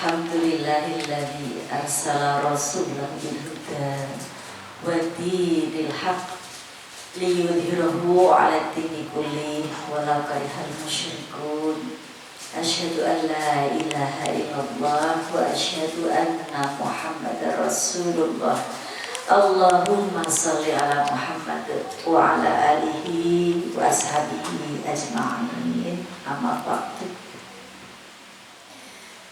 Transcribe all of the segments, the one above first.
Alhamdulillahilladzi arsala rasulahu bil huda wa dinil haqq liyudhhirahu 'ala dini kulli walau karihal musyrikun. Asyhadu an la ilaha illallah wa asyhadu anna Muhammadar Rasulullah. Allahumma shalli ala Muhammad wa ala alihi wa ashabihi ajma'in. Amma ba'du.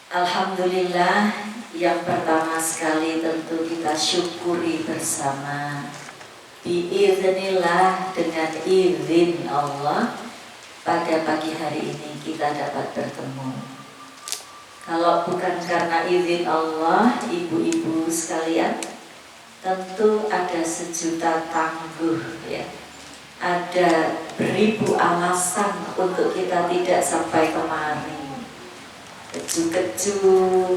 Alhamdulillah, yang pertama sekali tentu kita syukuri bersama. Biiznillah, dengan izin Allah, pada pagi hari ini kita dapat bertemu. Kalau bukan karena izin Allah, ibu-ibu sekalian, tentu ada sejuta tangguh ya. Ada beribu alasan untuk kita tidak sampai kemari. Keju-keju,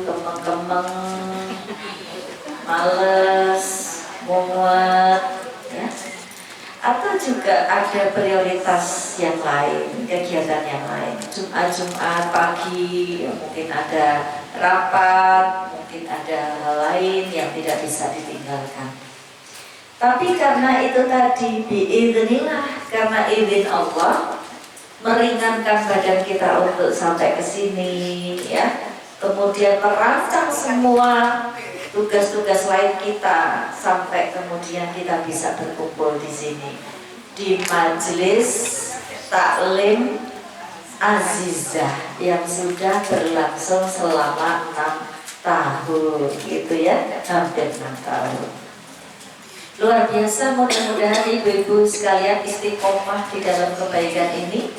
kemeng-kemeng, males, mumet, ya. Atau juga ada prioritas yang lain, kegiatan yang lain. Jumat pagi, ya, mungkin ada rapat, mungkin ada hal lain yang tidak bisa ditinggalkan. Tapi karena itu tadi biiznillah, karena izin Allah, meringankan badan kita untuk sampai ke sini ya. Kemudian merancang semua tugas-tugas lain kita sampai kemudian kita bisa berkumpul di sini di majelis taklim Azizah yang sudah berlangsung selama 6 tahun gitu ya, hampir 6 tahun. Luar biasa, mudah-mudahan ibu-ibu sekalian istiqomah di dalam kebaikan ini,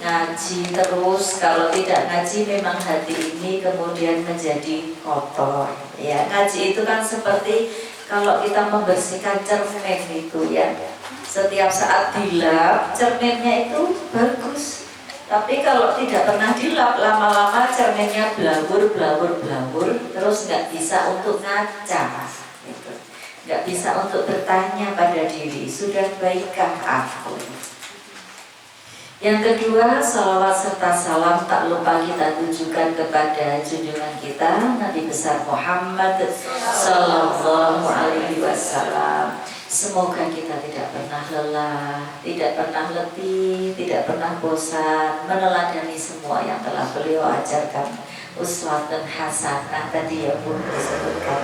ngaji terus. Kalau tidak ngaji memang hati ini kemudian menjadi kotor ya. Ngaji itu kan seperti kalau kita membersihkan cermin itu ya. Setiap saat dilap cerminnya itu bagus, tapi kalau tidak pernah dilap, lama-lama cerminnya blawur terus nggak bisa untuk ngaca gitu. Nggak bisa untuk bertanya pada diri, sudah baikkah aku? Yang kedua, salawat serta salam tak lupa kita tujukan kepada junjungan kita Nabi besar Muhammad Sallallahu Alaihi Wasallam. Semoga kita tidak pernah lelah, tidak pernah letih, tidak pernah bosan meneladani semua yang telah beliau ajarkan. Uswatun hasanah tadi ya Bu disebutkan.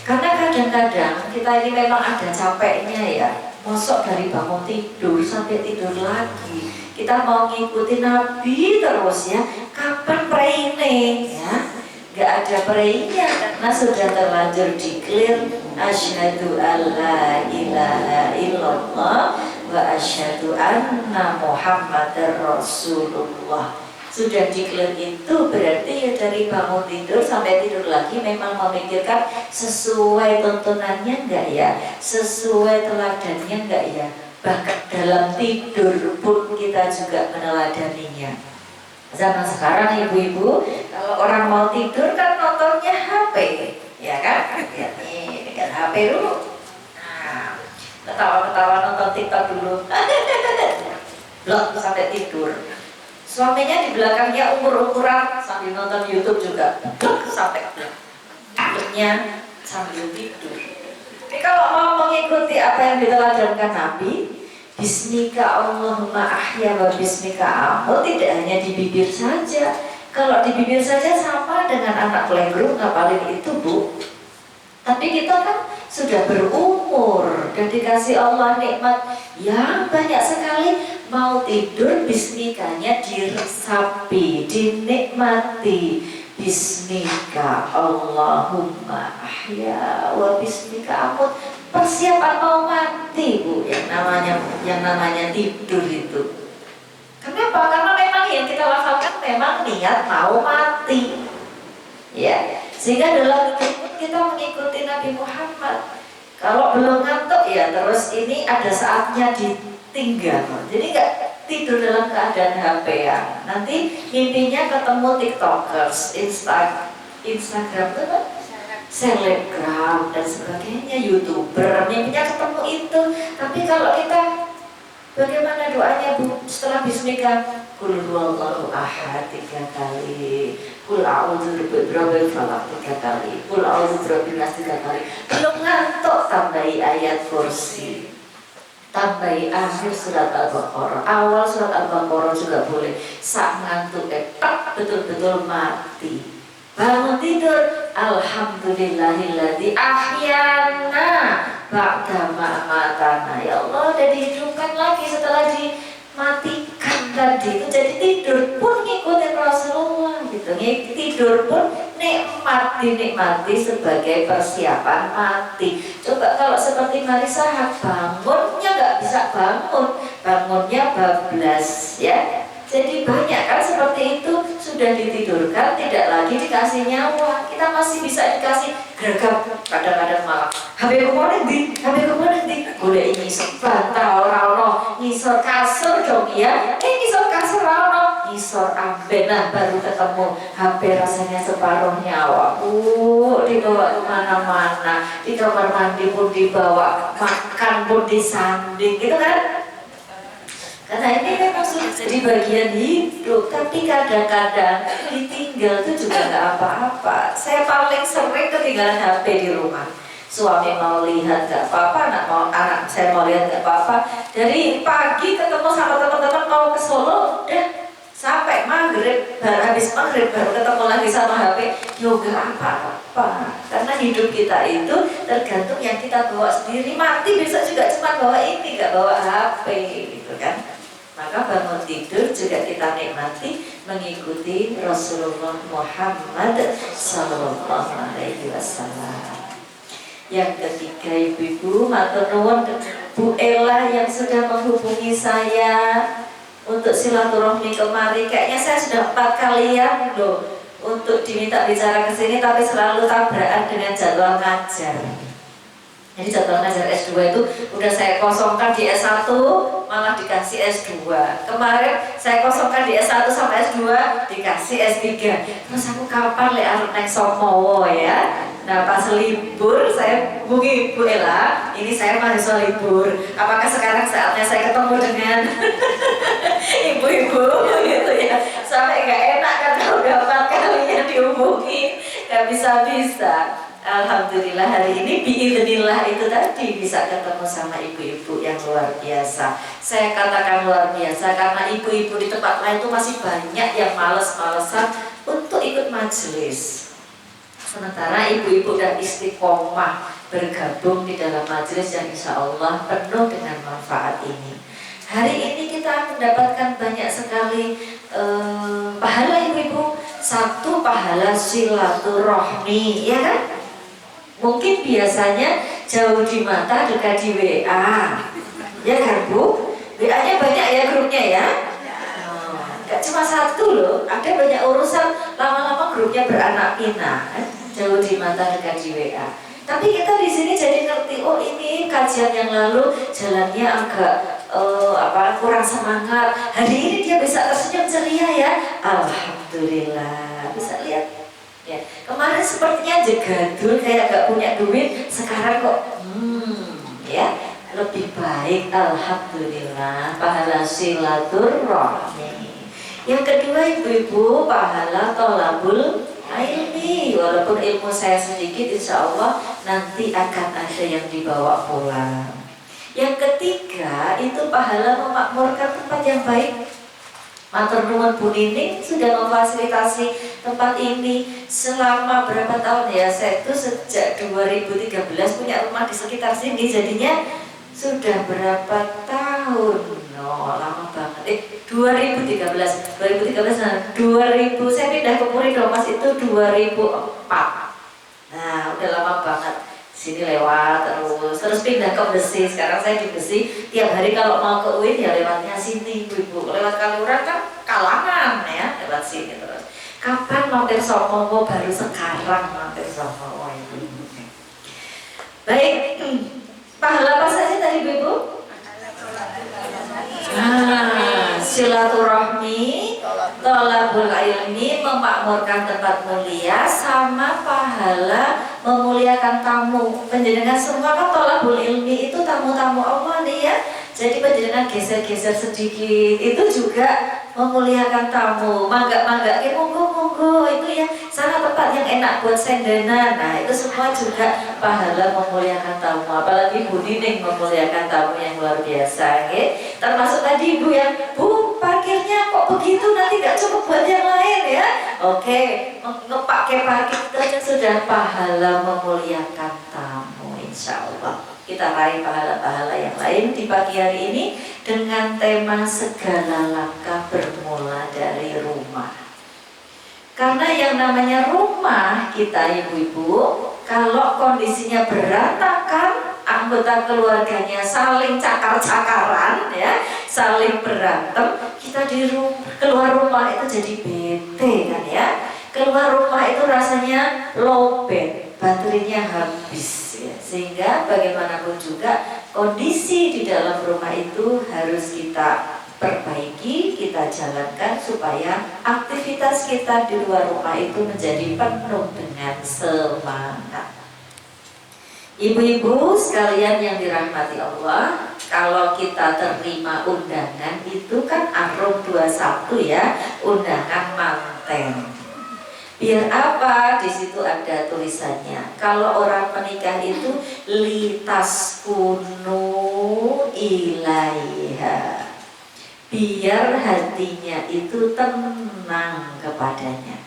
Karena kadang-kadang kita ini memang ada capeknya ya. Mosok dari bangun tidur sampai tidur lagi kita mau ngikutin Nabi terus ya. Kapan praying ya? Gak ada prayingnya karena sudah terlanjur declare asyhadu alla ilaha illallah wa asyhadu anna Muhammadar Rasulullah. Sudah declare itu berarti ya dari bangun tidur sampai tidur lagi memang memikirkan sesuai tuntunannya enggak ya, sesuai teladannya enggak ya. Bahkan dalam tidur pun kita juga meneladaninya. Zaman sekarang ibu-ibu kalau orang mau tidur kan nontonnya HP ya kan, ya nih dengan HP dulu. Nah, ketawa-ketawa nonton TikTok dulu blok sampai tidur. Suaminya di belakangnya umur-umuran sambil nonton YouTube juga sampai tidurnya sambil tidur. Tapi kalau mau mengikuti apa yang diteladankan Nabi, Bismika Allahumma ahya wa bismika amut, tidak hanya di bibir saja. Kalau di bibir saja sama dengan anak playgroup ngapalin itu Bu. Tapi kita kan sudah berumur dan dikasih Allah nikmat yang banyak sekali. Mau tidur bismikanya diresapi, dinikmati. Bismika Allahumma ahya wa bismika amut. Persiapan mau mati Bu, yang namanya tidur itu. Kenapa? Karena memang yang kita lafalkan memang niat mau mati ya. Sehingga dalam hidup kita mengikuti Nabi Muhammad. Kalau belum ngantuk ya terus ini ada saatnya ditinggal. Jadi nggak tidur dalam keadaan HP ya. Nanti mimpinya ketemu TikTokers, Instagram tuh kan, selebgram dan sebagainya, YouTuber, mimpinya ketemu itu. Tapi kalau kita Bagaimana doanya Bu? Setelah bismika, Qul huwallahu ahad 3 kali, Qul a'udzu birabbil falaq 3 kali, Qul a'udzu birabbin nas 3 kali. Belum ngantuk tambahi ayat kursi, tambahi akhir surat Al-Baqarah, awal surat Al-Baqarah juga boleh. Sak ngantuk betul-betul mati. Bangun tidur, alhamdulillahilladzi ahyana ba'da ma'amatana. Ya Allah, udah dihidupkan lagi setelah dimatikan tadi. Itu jadi tidur pun ngikutin Rasulullah gitu. Tidur pun nikmat, dinikmati sebagai persiapan mati. Coba kalau seperti Marisa, bangunnya nggak bisa bangunnya bablas ya. Jadi banyak kan seperti itu, sudah ditidurkan, tidak lagi dikasih nyawa. Kita masih bisa dikasih gergam, kadang-kadang malah HP kemana di boleh ngisor bantal rano, ngisor kasur dong ya. Ngisor kasur rano, ngisor amben. Nah baru ketemu HP rasanya separuh nyawa. Dibawa kemana-mana, di kamar mandi pun dibawa, makan pun disanding gitu kan. Karena ini memang sudah jadi bagian hidup, tapi kadang-kadang ditinggal itu juga nggak apa-apa. Saya paling sering ketinggalan HP di rumah. Suami mau lihat nggak apa-apa, anak saya mau lihat nggak apa-apa. Dari pagi ketemu sama teman-teman mau ke Solo, sampai maghrib, habis maghrib baru ketemu lagi sama HP. Yoga apa-apa. Karena hidup kita itu tergantung yang kita bawa sendiri. Mati besok juga cuma bawa ini, nggak bawa HP, gitu kan. Maka bangun tidur juga kita nikmati mengikuti Rasulullah Muhammad Sallallahu Alaihi Wasallam. Yang ketiga, ibu-ibu, matur nuwun Bu Ella yang sudah menghubungi saya untuk silaturahmi kemari. Kayaknya saya sudah 4 kalian loh untuk diminta bicara ke sini, tapi selalu tabrakan dengan jadwal ngajar. Jadi jadwal ngajar S2 itu udah saya kosongkan di S1, malah dikasih S2. Kemarin saya kosongkan di S1 sampai S2, dikasih S3. Terus aku kapan arep neng Somowo ya. Nah pas libur saya hubungi Bu Ella, ini saya mahasiswa libur. Apakah sekarang saatnya saya ketemu dengan ibu-ibu gitu ya. Sampai gak enak karena udah 4 kalinya dihubungi, gak bisa-bisa. Alhamdulillah hari ini biidznillah itu tadi bisa ketemu sama ibu-ibu yang luar biasa. Saya katakan luar biasa karena ibu-ibu di tempat lain itu masih banyak yang males-malesan untuk ikut majelis. Sementara ibu-ibu dan istiqomah bergabung di dalam majelis yang insya Allah penuh dengan manfaat ini. Hari ini kita mendapatkan banyak sekali pahala ibu-ibu. Satu, pahala silaturahmi, ya kan? Mungkin biasanya jauh di mata dekat di WA, ya kan Bu? WA-nya banyak ya grupnya ya? Gak cuma satu loh, ada banyak urusan, lama-lama grupnya beranak pinak. Jauh di mata dekat di WA. Tapi kita di sini jadi ngerti, oh ini kajian yang lalu jalannya agak kurang semangat. Hari ini dia bisa tersenyum ceria ya. Alhamdulillah, bisa lihat. Ya, kemarin sepertinya jegadul kayak gak punya duit, sekarang kok ya lebih baik. Alhamdulillah, pahala silaturahmi. Yang kedua ibu-ibu, pahala tolabul ilmi. Walaupun ilmu saya sedikit, insya Allah nanti akan ada yang dibawa pulang. Yang ketiga itu pahala memakmurkan tempat yang baik. Matur nuwun Bu Nining sudah memfasilitasi tempat ini selama berapa tahun ya? Saya itu sejak 2013 punya rumah di sekitar sini, jadinya sudah berapa tahun? Lama banget. 2013 nah 2000 saya pindah ke Puridomas itu 2004. Nah, udah lama banget. Sini lewat terus pindah ke Besi. Sekarang saya di Besi, tiap hari kalau mau ke UIN ya lewatnya sini ibu-ibu. Lewat Kaliurang kan Kalangan ya, lewat sini terus. Kapan mampir Somowo? Baru sekarang mampir Somowo ibu. Baik, pahala apa saja tadi ibu? Silaturahmi, tolabul ilmi, memakmurkan tempat mulia, sama pahala memuliakan tamu. Penjenengan semua kan tolabul ilmi itu tamu-tamu Allah nih ya. Jadi panjenengan geser-geser sedikit, itu juga memuliakan tamu. Mangga-mangga, monggo-monggo, itu ya sangat tempat yang enak buat sendenan. Nah itu semua juga pahala memuliakan tamu. Apalagi Bu Nining memuliakan tamu yang luar biasa, ya. Termasuk tadi Ibu yang, Bu parkirnya kok begitu, nanti gak cukup buat yang lain ya. Oke, ngepakai parkir itu aja sudah pahala memuliakan tamu, insya Allah. Kita raih pahala-pahala yang lain di pagi hari ini dengan tema segala langkah bermula dari rumah. Karena yang namanya rumah kita ibu-ibu, kalau kondisinya berantakan, anggota keluarganya saling cakar-cakaran ya, saling berantem, kita keluar rumah itu jadi bete kan ya. Keluar rumah itu rasanya lowbat, baterainya habis ya. Sehingga bagaimanapun juga kondisi di dalam rumah itu harus kita perbaiki, kita jalankan supaya aktivitas kita di luar rumah itu menjadi penuh dengan semangat. Ibu-ibu sekalian yang dirahmati Allah, kalau kita terima undangan itu kan Arum 21 ya, undangan manten. Biar apa? Di situ ada tulisannya. Kalau orang menikah itu litas kunu ilaiha. Biar hatinya itu tenang kepadanya.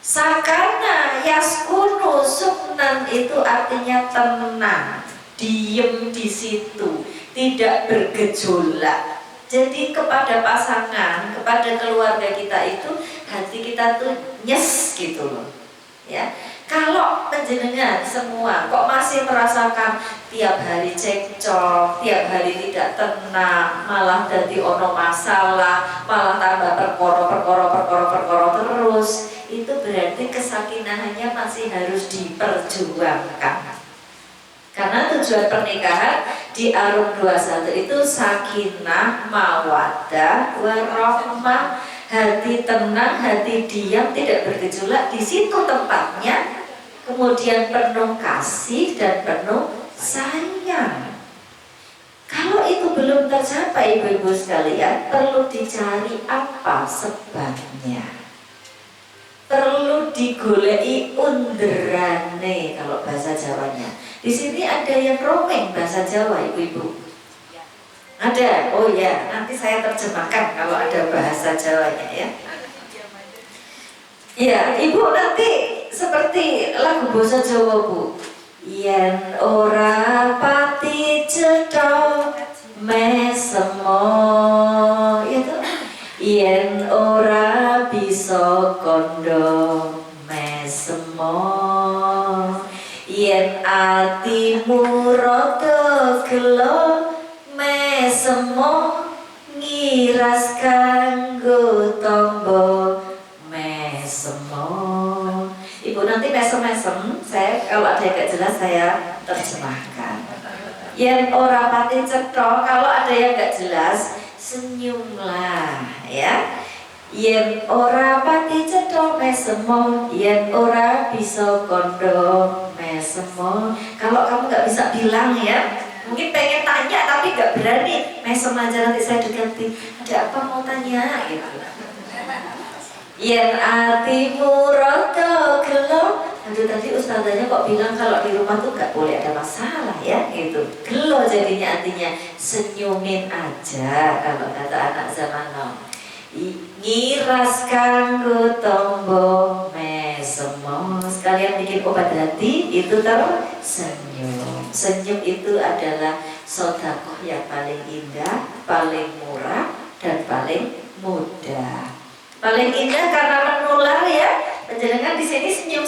Sakana yaskunu suknan itu artinya tenang, diem di situ, tidak bergejolak. Jadi kepada pasangan, kepada keluarga kita itu hati kita tuh nyes gitu loh ya. Kalau penjenengan semua kok masih merasakan tiap hari cekcok, tiap hari tidak tenang, malah jadi ono masalah, malah tambah perkara terus, itu berarti kesakinahannya masih harus diperjuangkan. Karena tujuan pernikahan di Arum 21 itu sakinah, mawaddah, warahmah, hati tenang, hati diam, tidak bergejolak, di situ tempatnya. Kemudian penuh kasih dan penuh sayang. Kalau itu belum tercapai ibu-ibu sekalian, perlu dicari apa sebabnya. Perlu digoleki underane kalau bahasa Jawanya. Di sini ada yang romeng bahasa Jawa ibu-ibu. Ada, oh ya, nanti saya terjemahkan kalau ada bahasa Jawanya ya. Ya, ibu nanti seperti lagu bahasa Jawa bu. Yen ora pati cetha mesemo, itu. Yen ora bisa kondo mesemo. Yen atimu rada gelo mesemo, ngiras kanggo tombo mesemo. Ibu nanti mesem-mesem, saya kalau ada yang gak jelas saya terjemahkan. Yen ora pati cetha, kalau ada yang gak jelas senyumlah ya. Yen ora pati cetha mesemo, yen ora bisa kondo mesemo. Kalau kamu nggak bisa bilang ya, mungkin pengen tanya tapi nggak berani, mesem aja nanti saya dekati. Ada apa mau tanya gitu. Yen atimu rada gelo, aduh tadi ustazanya kok bilang kalau di rumah tuh nggak boleh ada masalah ya gitu. Gelo jadinya artinya senyumin aja kalau kata anak zaman now. Ngiras kanggo tombo mesemo, sekalian bikin obat hati itu tersenyum. Senyum itu adalah sedekah yang paling indah, paling murah dan paling mudah. Paling indah karena menular ya. Penjalangan di sini senyum,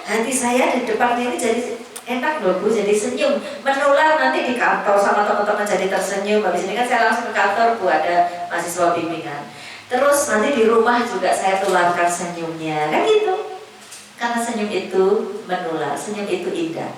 hati saya di depan ini jadi enak loh bu, jadi senyum, menular nanti di kantor sama teman-teman jadi tersenyum. Habis ini kan saya langsung ke kantor bu, ada mahasiswa bimbingan. Terus nanti di rumah juga saya tularkan senyumnya, kan gitu. Karena senyum itu menular, senyum itu indah.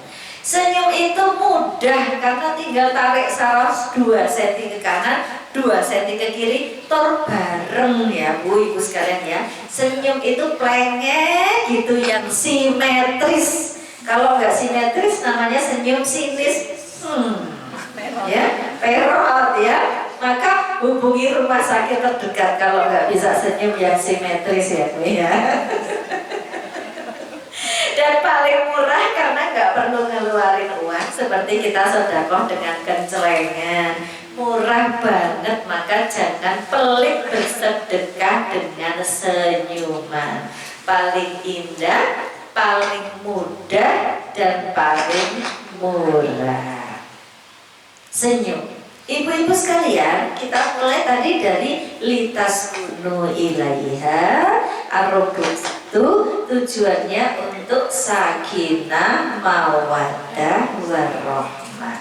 Senyum itu mudah karena tinggal tarik saras 2 cm ke kanan, 2 cm ke kiri, tor bareng ya bu ibu sekalian ya. Senyum itu plengek gitu yang simetris. Kalau nggak simetris namanya senyum sinis. Ya, perot ya, maka hubungi rumah sakit terdekat. Kalau nggak bisa senyum yang simetris ya Bu ya. Dan paling murah karena nggak perlu ngeluarin uang, seperti kita sedekah dengan kencelengan, murah banget. Maka jangan pelit bersedekah dengan senyuman. Paling indah, paling mudah, dan paling murah. Senyum. Ibu-ibu sekalian, kita mulai tadi dari litas kunu ilaiha itu tujuannya untuk sakinah mawaddah warahmah.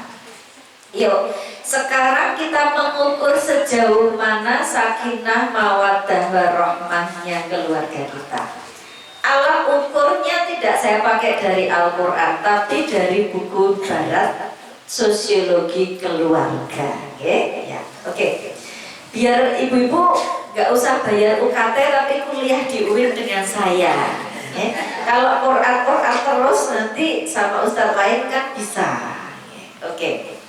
Yuk, sekarang kita mengukur sejauh mana sakinah mawaddah warahmahnya keluarga kita. Alat ukurnya tidak saya pakai dari Al-Quran, tapi dari buku barat sosiologi keluarga. Oke. Biar ibu-ibu nggak usah bayar UKT tapi kuliah di UIN dengan saya. Kalau Quran terus nanti sama ustadz lain kan bisa. Oke.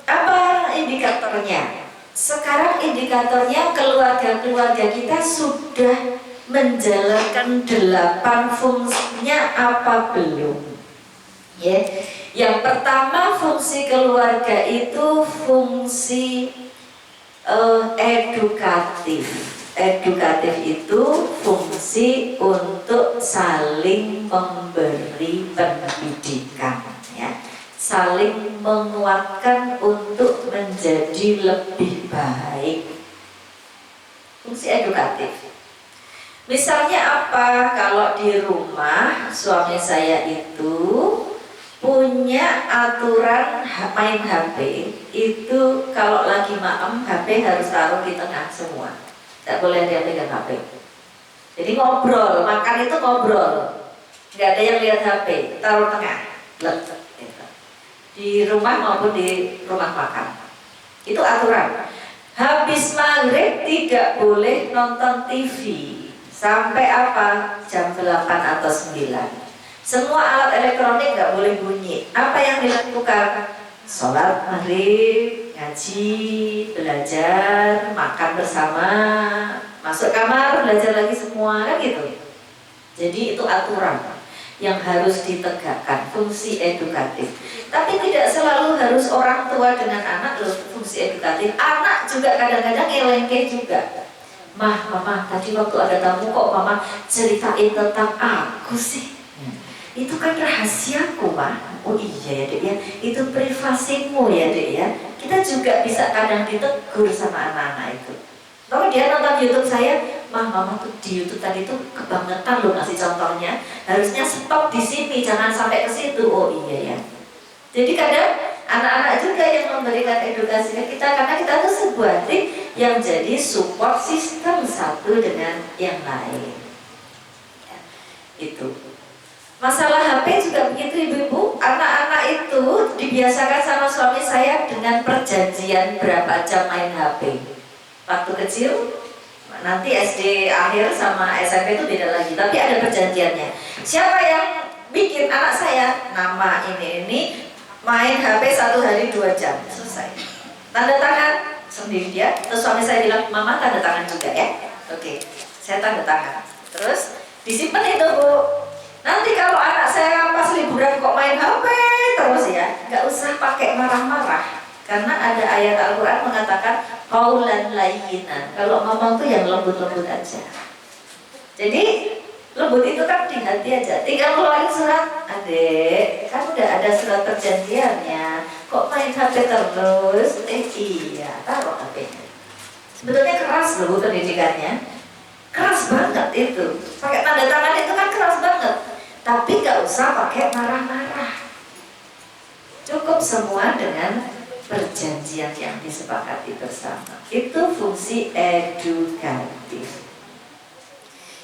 Apa indikatornya? Sekarang indikatornya keluarga-keluarga kita sudah menjalankan 8 fungsinya apa belum? Yang pertama, fungsi keluarga itu fungsi edukatif. Edukatif itu fungsi untuk saling memberi pendidikan, ya. Saling menguatkan untuk menjadi lebih baik. Fungsi edukatif. Misalnya apa? Kalau di rumah suami saya itu punya aturan main HP itu kalau lagi maem HP harus taruh di tengah semua, tidak boleh dia pegang HP. Jadi ngobrol, makan itu ngobrol, nggak ada yang lihat HP, taruh tengah, gitu. Di rumah maupun di rumah makan. Itu aturan. Habis maghrib tidak boleh nonton TV sampai apa? Jam 8 atau 9. Semua alat elektronik nggak boleh bunyi. Apa yang dilakukan? Sholat maghrib, ngaji, belajar, makan bersama, masuk kamar, belajar lagi semua, kan gitu. Jadi itu aturan yang harus ditegakkan, fungsi edukatif. Tapi tidak selalu harus orang tua dengan anak loh fungsi edukatif. Anak juga kadang-kadang ngelengke juga. Mama, tadi waktu ada tamu kok mama ceritain tentang aku sih? Itu kan rahasiaku, Pak. Oh iya ya Dek ya, itu privasimu ya Dek ya. Kita juga bisa kadang ditegur sama anak-anak itu. Kalau dia nonton YouTube saya, mama tuh di YouTube tadi tuh kebangetan loh ngasih contohnya. Harusnya stop di sini, jangan sampai ke situ. Oh iya ya. Jadi kadang anak-anak juga yang memberikan edukasi ke kita, karena kita tuh sebuah tim yang jadi support system satu dengan yang lain. Ya, itu. Masalah HP juga begitu ibu-ibu. Anak-anak itu dibiasakan sama suami saya dengan perjanjian berapa jam main HP. Waktu kecil, nanti SD akhir sama SMP itu beda lagi, tapi ada perjanjiannya. Siapa yang bikin anak saya nama ini main HP 1 hari 2 jam, selesai. Tanda tangan sendiri dia. Terus suami saya bilang, mama tanda tangan juga ya. Oke, saya tanda tangan. Terus disimpan itu Bu. Nanti kalau anak saya pas liburan kok main HP terus ya, nggak usah pakai marah-marah. Karena ada ayat Al-Quran mengatakan qaulan layyinan. Kalau ngomong tuh yang lembut-lembut aja. Jadi lembut itu kan di hati aja. Tinggal keluarin surat, adek, kan udah ada surat perjanjiannya. Kok main HP terus? Iya, taruh HP-nya. Sebetulnya keras loh pendidikannya. Keras banget itu. Pakai tanda tangan itu kan keras banget. Tapi nggak usah pakai marah-marah. Cukup semua dengan perjanjian yang disepakati bersama. Itu fungsi edukatif.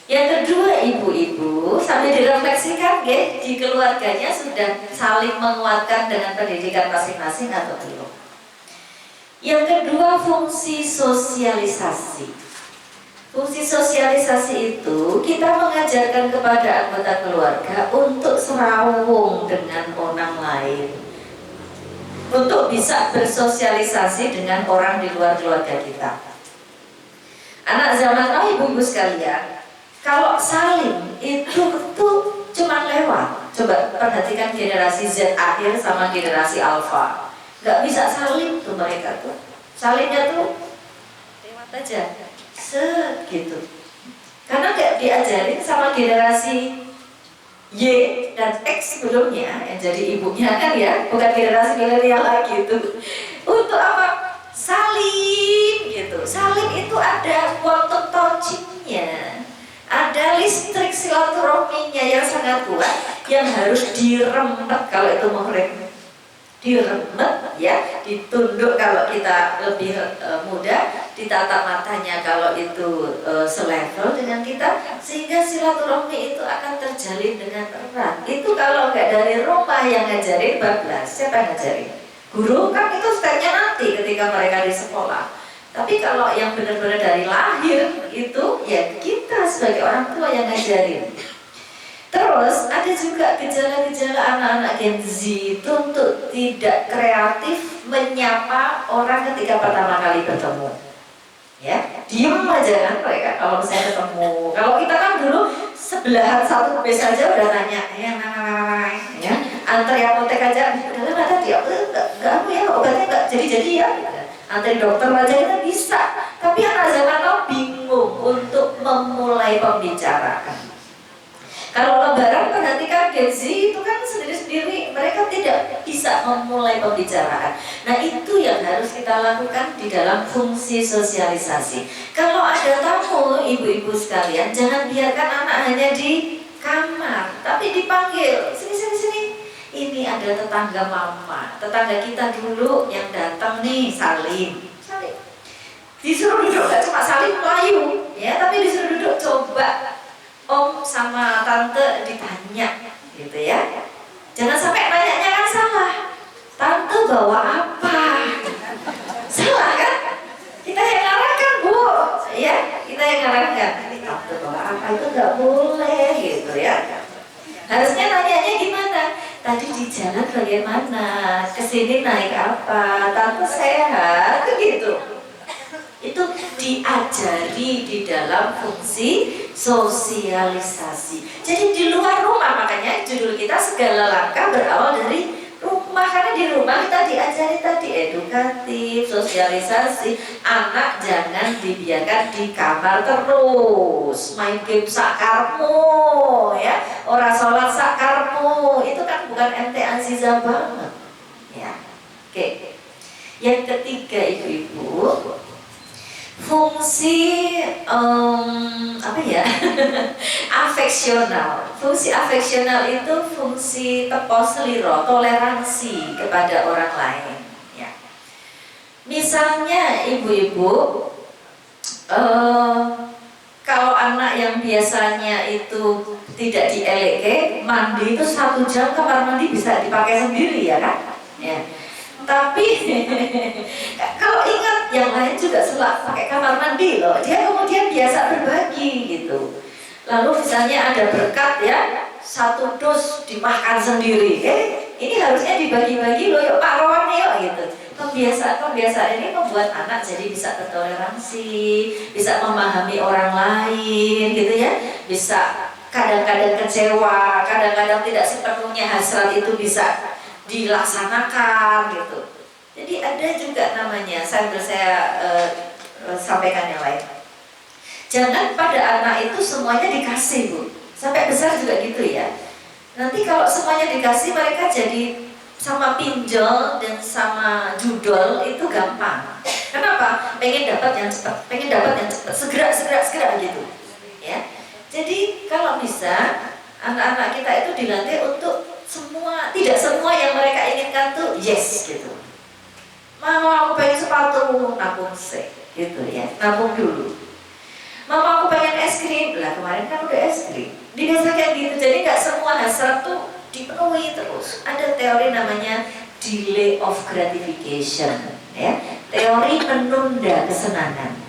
Yang kedua ibu-ibu, sambil direfleksikan di keluarganya sudah saling menguatkan dengan pendidikan masing-masing atau belum. Yang kedua fungsi sosialisasi. Fungsi sosialisasi itu kita mengajarkan kepada anggota keluarga untuk serawung dengan orang lain. untuk bisa bersosialisasi dengan orang di luar keluarga kita. Anak zaman now, ibu-ibu sekalian, kalau saling itu cuma lewat. Coba perhatikan generasi Z akhir sama generasi Alpha, nggak bisa saling tuh mereka tuh. Salingnya tuh lewat aja, segitu. Karena nggak diajarin sama generasi Y dan X sebelumnya yang jadi ibunya kan ya, bukan generasi milenial lagi itu. Untuk apa? Saling gitu. Saling itu ada quantum touchingnya, ada listrik silaturahminya yang sangat kuat, yang harus diremet kalau itu muhrim, diremet ya, ditunduk kalau kita lebih muda, ditatap matanya kalau itu selevel dengan kita, sehingga silaturahmi itu akan terjalin dengan erat. Itu kalau nggak dari rumah yang ngajarin bablas, siapa yang ngajarin? Guru kan itu stepnya nanti ketika mereka di sekolah. Tapi kalau yang benar-benar dari lahir itu ya kita sebagai orang tua yang ngajarin. Terus ada juga gejala-gejala anak-anak Gen Z itu untuk tidak kreatif menyapa orang ketika pertama kali bertemu. Ya, diem aja kan mereka kalau misalnya ketemu. Kalau kita kan dulu sebelahan satu base aja udah nanya, ya, antri apotek aja, udah ada dia, enggak ya, obatnya enggak jadi ya. Antri dokter aja kita bisa. Tapi anak zaman now bingung untuk memulai pembicaraan. Kalau lebaran perhatikan Gen Z itu kan sendiri-sendiri, mereka tidak bisa memulai pembicaraan. Nah itu yang harus kita lakukan di dalam fungsi sosialisasi. Kalau ada tamu, ibu-ibu sekalian, jangan biarkan anak hanya di kamar, tapi dipanggil, sini. Ini ada tetangga mama, tetangga kita dulu yang datang nih, salim. Disuruh duduk, gak cuma salim Melayu, ya, tapi disuruh duduk, coba om sama tante ditanya gitu ya, jangan sampai nanyanya kan salah. Tante bawa apa? Salah kan? Kita yang ngarahkan bu, ya kita yang ngarahkan. Tante bawa apa itu nggak boleh gitu ya. Harusnya nanyanya gimana? Tadi di jalan bagaimana? Kesini naik apa? Tante sehat gitu. Itu diajari di dalam fungsi sosialisasi. Jadi di luar rumah, makanya judul kita segala langkah berawal dari rumah. Karena di rumah kita diajari tadi edukatif, sosialisasi. Anak jangan dibiarkan di kamar terus, main game sakarmu ya, orang sholat sakarmu. Itu kan bukan MT Aziza banget ya. Oke. Yang ketiga ibu-ibu, fungsi apa ya afeksional. Fungsi afeksional itu fungsi teposeliro, toleransi kepada orang lain ya. Misalnya ibu-ibu, kalau anak yang biasanya itu tidak dieleke, mandi itu 1 jam kamar mandi bisa dipakai sendiri ya kan ya. Tapi kalau ingat yang lain juga selak pakai kamar mandi loh, dia kemudian biasa berbagi gitu. Lalu misalnya ada berkat ya, 1 dus dimakan sendiri, ini harusnya dibagi-bagi loh, yuk Pak Rowan yuk gitu. Kebiasaan ini membuat anak jadi bisa bertoleransi, bisa memahami orang lain gitu ya, bisa kadang-kadang kecewa, kadang-kadang tidak sepenuhnya hasrat itu bisa dilaksanakan gitu. Jadi ada juga namanya, sambil saya sampaikan yang lain. Jangan pada anak itu semuanya dikasih bu, sampai besar juga gitu ya. Nanti kalau semuanya dikasih, mereka jadi sama pinjol dan sama judol itu gampang. Kenapa? Pengen dapat yang cepat, segera gitu ya. Jadi kalau bisa anak-anak kita itu dilatih untuk semua, tidak semua yang mereka inginkan tuh yes gitu. Mama aku pengen sepatu, nabung gitu ya, nabung dulu. Mama aku pengen es krim, lah kemarin kan udah es krim. Dibiasakan gitu, jadi nggak semua hasrat tuh dipenuhi terus. Ada teori namanya delay of gratification, ya, teori penunda kesenangan.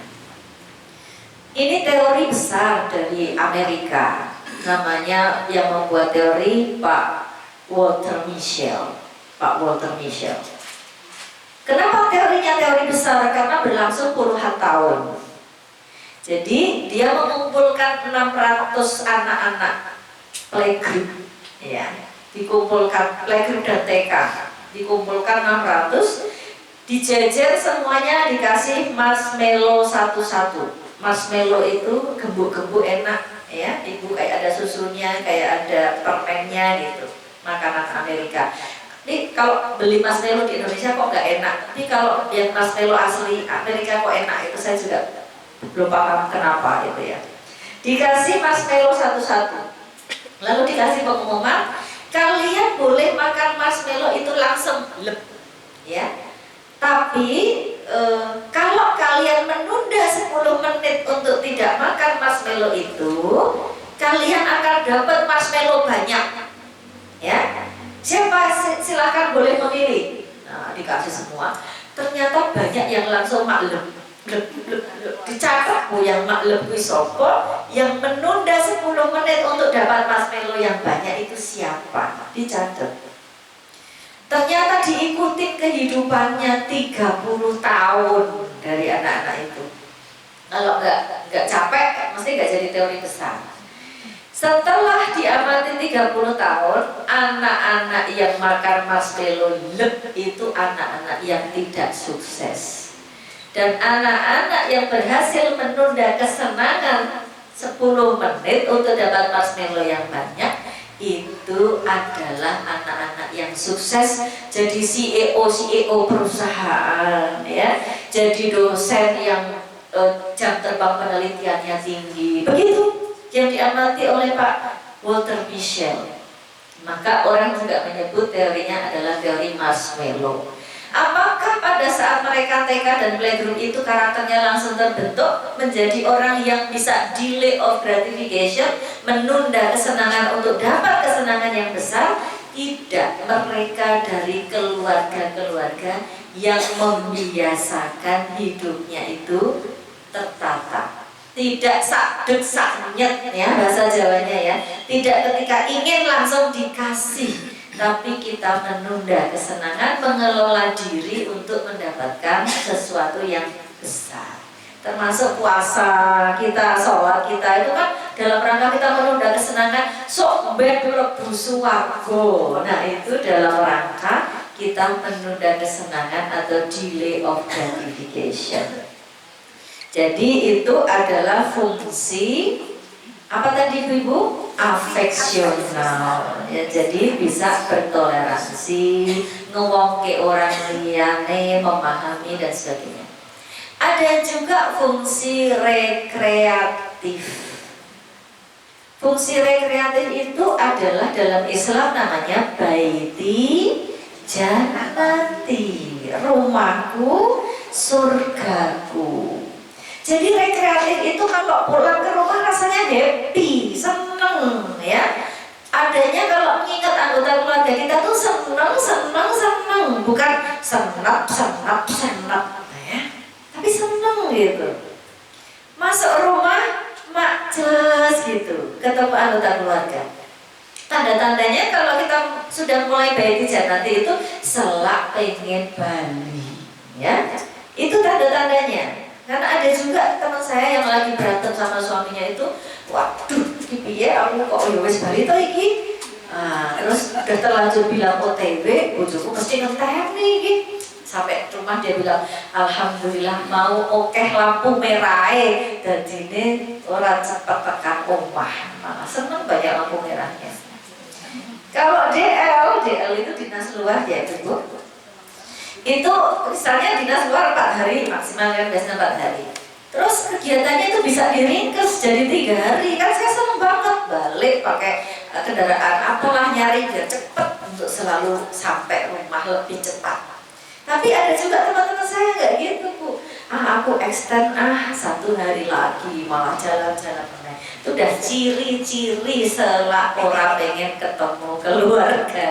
Ini teori besar dari Amerika, namanya yang membuat teori Pak Walter Mischel. Kenapa teorinya teori besar? Karena berlangsung puluhan tahun. Jadi dia mengumpulkan 600 anak-anak playgroup, ya, dikumpulkan playgroup dan TK, dikumpulkan 600, dijejer semuanya, dikasih marshmallow satu-satu. Marshmallow itu gembuk-gembuk enak, ya, ibu kayak ada susunya, kayak ada permennya gitu, makanan Amerika. Ini kalau beli marshmallow di Indonesia kok nggak enak, tapi kalau yang marshmallow asli Amerika kok enak, itu saya juga belum paham kenapa itu ya. Dikasih marshmallow satu-satu, lalu dikasih pengumuman, kalian boleh makan marshmallow itu langsung lep, ya. Tapi kalau kalian menunda 10 menit untuk tidak makan marshmallow itu, kalian akan dapat marshmallow banyak, ya. Siapa silakan boleh memilih. Nah, dikasih semua. Ternyata banyak yang langsung maklum. Dicatat yang maklum wisopo, yang menunda 10 menit untuk dapat marshmallow yang banyak itu siapa? Dicatat. Ternyata diikuti kehidupannya 30 tahun dari anak-anak itu. Kalau nggak capek, mesti nggak jadi teori besar. Setelah diamati 30 tahun, anak-anak yang makan marshmallow lep itu anak-anak yang tidak sukses. Dan anak-anak yang berhasil menunda kesenangan 10 menit untuk dapat marshmallow yang banyak, itu adalah anak-anak yang sukses, jadi CEO perusahaan, ya, jadi dosen yang jam terbang penelitiannya tinggi, begitu yang diamati oleh Pak Walter Mischel. Maka orang juga menyebut teorinya adalah teori marshmallow. Apakah pada saat mereka TK dan playgroup itu karakternya langsung terbentuk menjadi orang yang bisa delay of gratification, menunda kesenangan untuk dapat kesenangan yang besar? Tidak, mereka dari keluarga-keluarga yang membiasakan hidupnya itu tertata. Tidak sakdek saknyet, ya, bahasa Jawanya, ya. Tidak ketika ingin langsung dikasih, tapi kita menunda kesenangan, mengelola diri untuk mendapatkan sesuatu yang besar. Termasuk puasa kita, sholat kita itu kan dalam rangka kita menunda kesenangan, sok mlebu swarga. Nah, itu dalam rangka kita menunda kesenangan atau delay of gratification. Jadi itu adalah fungsi apa tadi Ibu? Afeksional, ya, jadi bisa bertoleransi, ngewongke orang liyane, memahami dan sebagainya. Ada juga fungsi rekreatif. Fungsi rekreatif itu adalah dalam Islam namanya baiti jannati, rumahku surgaku. Jadi rekreatif itu kalau pulang ke rumah rasanya happy, seneng, ya. Adanya kalau mengingat anggota keluarga kita tuh seneng, bukan senap, ya. Tapi seneng gitu. Masuk rumah, mak jelas gitu, ketemu anggota keluarga. Tanda-tandanya kalau kita sudah mulai baiti jannati itu selak pengen bali, ya. Itu tanda-tandanya. Karena ada juga teman saya yang lagi berantem sama suaminya itu, waduh, piye aku kok ya wis bali to iki. Terus udah terlanjur bilang OTW, bojoku mesti ngenteni iki. Sampai rumah dia bilang, alhamdulillah mau okeh lampu merahe, dadine ora cepet tekan omah. Malah seneng banyak lampu merahnya. Kalau DL itu dinas luar ya Ibu. Itu misalnya dinas luar 4 hari, maksimal kan biasanya 4 hari. Terus kegiatannya itu bisa diringkes jadi 3 hari. Kan saya seneng banget balik pakai kendaraan apalah nyari biar cepet untuk selalu sampai rumah lebih cepat. Tapi ada juga teman-teman saya nggak gitu Bu. Aku extend 1 hari lagi, malah jalan-jalan. Itu udah ciri-ciri selak orang pengen ketemu keluarga,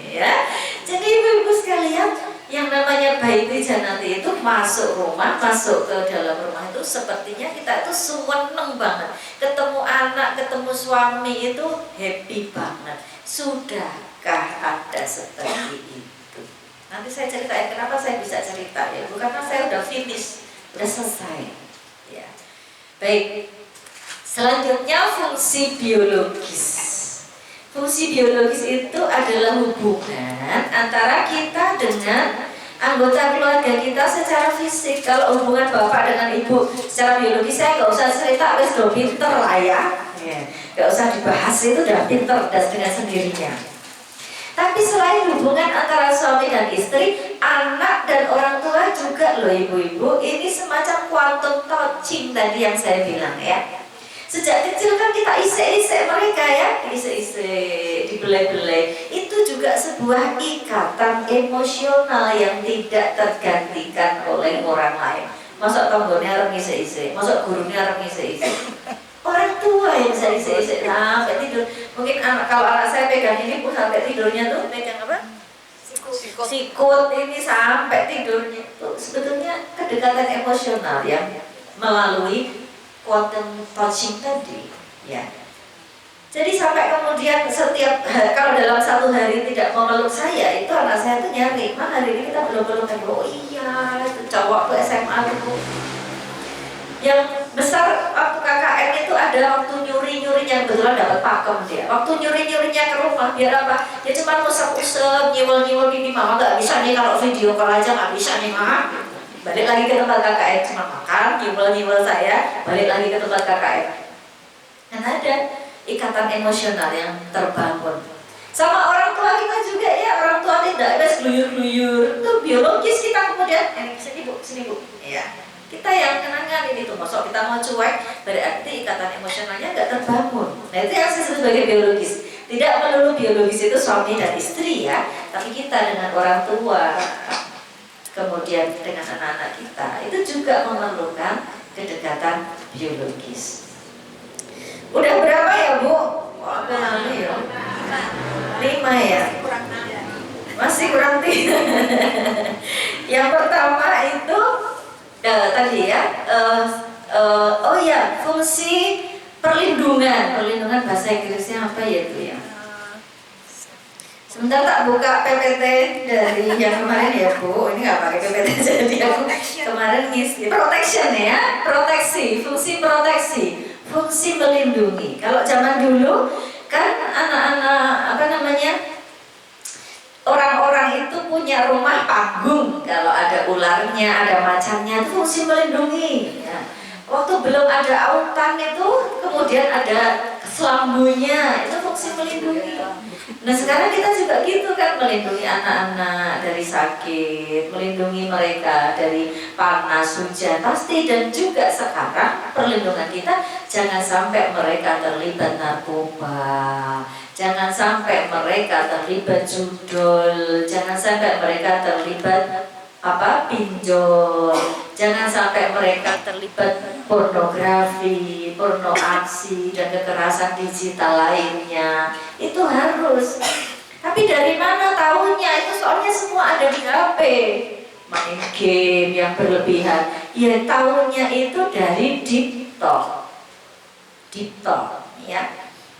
ya. Jadi ibu-ibu sekalian, yang namanya baiti jannati itu masuk rumah, masuk ke dalam rumah itu sepertinya kita itu seneng banget. Ketemu anak, ketemu suami itu happy banget. Sudahkah ada seperti itu? Nanti saya ceritain kenapa saya bisa cerita ya, bukan karena saya udah finish, udah selesai. Ya. Baik. Selanjutnya fungsi biologis. Fungsi biologis itu adalah hubungan antara kita dengan anggota keluarga kita secara fisik. Kalau hubungan bapak dengan ibu secara biologis saya nggak usah cerita, wes udah pinter lah ya. Nggak usah dibahas, itu udah pinter dan dengan sendirinya. Tapi selain hubungan antara suami dan istri, anak dan orang tua juga loh ibu-ibu. Ini semacam quantum touching tadi yang saya bilang ya. Sejak kecil kan kita isek-isek mereka ya, isek-isek, dibelai-belai. Itu juga sebuah ikatan emosional yang tidak tergantikan oleh orang lain. Masuk tonggolnya orang isek-isek, masuk gurunya orang isek-isek. Orang tua yang bisa isek-isek sampai tidur. Mungkin kalau anak saya pegang ini pun sampai tidurnya tuh pegang apa? Sikut ini sampai tidurnya. Itu sebetulnya kedekatan emosional yang melalui quantum touching tadi, ya. Jadi sampai kemudian setiap kalau dalam satu hari tidak mau meluk saya, itu anak saya tuh nyari, "Ma, hari ini kita belum meluk." Oh iya, itu cowok tuh SMA tuh. Yang besar waktu KKN itu ada waktu nyuri-nyuri yang kebetulan dapat pakem dia. Waktu nyuri-nyurinya ke rumah biar apa? Dia cuma usap-usap, nyiwel-nyiwel ini, "Mama nggak bisa nih kalau video call aja nggak bisa nih, Ma." Balik lagi ke tempat KKN, cuma makan, nyiwel-nyiwel saya, balik lagi ke tempat KKN. Dan ada ikatan emosional yang terbangun. Sama orang tua kita juga ya, orang tua tidak bes gluyur-gluyur. Itu biologis kita kemudian, sini bu, ya. Kita yang kenangan ini tuh, masuk kita mau cuek, berarti ikatan emosionalnya nggak terbangun. Nah itu yang saya sebut sebagai biologis. Tidak melulu biologis itu suami dan istri ya, tapi kita dengan orang tua, kemudian dengan anak-anak kita, itu juga memerlukan kedekatan biologis. Udah berapa ya Bu? Oh, ya? 5 ya? Masih kurang 3. Yang pertama itu tadi ya, oh ya, fungsi perlindungan bahasa Inggrisnya apa ya itu ya? Sebentar tak buka PPT dari yang kemarin ya Bu. Ini nggak pakai PPT jadi aku kemarin ngisi protection ya, proteksi, fungsi melindungi. Kalau zaman dulu kan anak-anak apa namanya, orang-orang itu punya rumah panggung. Kalau ada ularnya, ada macannya, itu fungsi melindungi. Ya. Waktu belum ada autan itu kemudian ada selambunya, itu fungsi melindungi. Nah sekarang kita juga gitu kan, melindungi anak-anak dari sakit, melindungi mereka dari panas, hujan, pasti. Dan juga sekarang perlindungan kita jangan sampai mereka terlibat narkoba, jangan sampai mereka terlibat judol, jangan sampai mereka terlibat pinjol, jangan sampai mereka terlibat pornografi, porno aksi, dan kekerasan digital lainnya. Itu harus. Tapi dari mana tahunya? Itu soalnya semua ada di HP. Main game yang berlebihan. Ya tahunya itu dari TikTok, ya.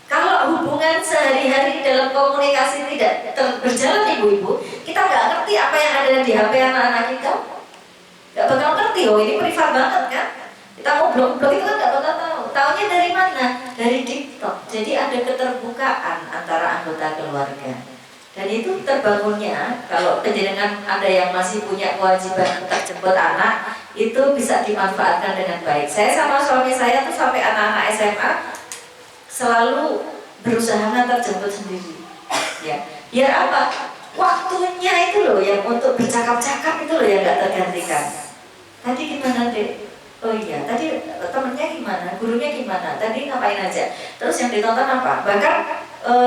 Kalau hubungan sehari-hari dalam komunikasi tidak berjalan ibu-ibu, kita nggak ngerti apa yang ada di HP anak-anak kita. Nggak bakal ngerti, oh ini privat banget kan. Kita mau blog-blog itu kan nggak bakal tahu. Taunya dari mana? Dari TikTok. Jadi ada keterbukaan antara anggota keluarga. Dan itu terbangunnya, kalau penjenengan ada yang masih punya kewajiban untuk jemput anak, itu bisa dimanfaatkan dengan baik. Saya sama suami saya tuh sampai anak-anak SMA selalu berusaha ngantar jemput sendiri, ya. Biar apa? Waktunya itu loh yang untuk bercakap-cakap itu loh yang nggak tergantikan. Tadi gimana dek? Oh iya, tadi temennya gimana? Gurunya gimana? Tadi ngapain aja? Terus yang ditonton apa? Bahkan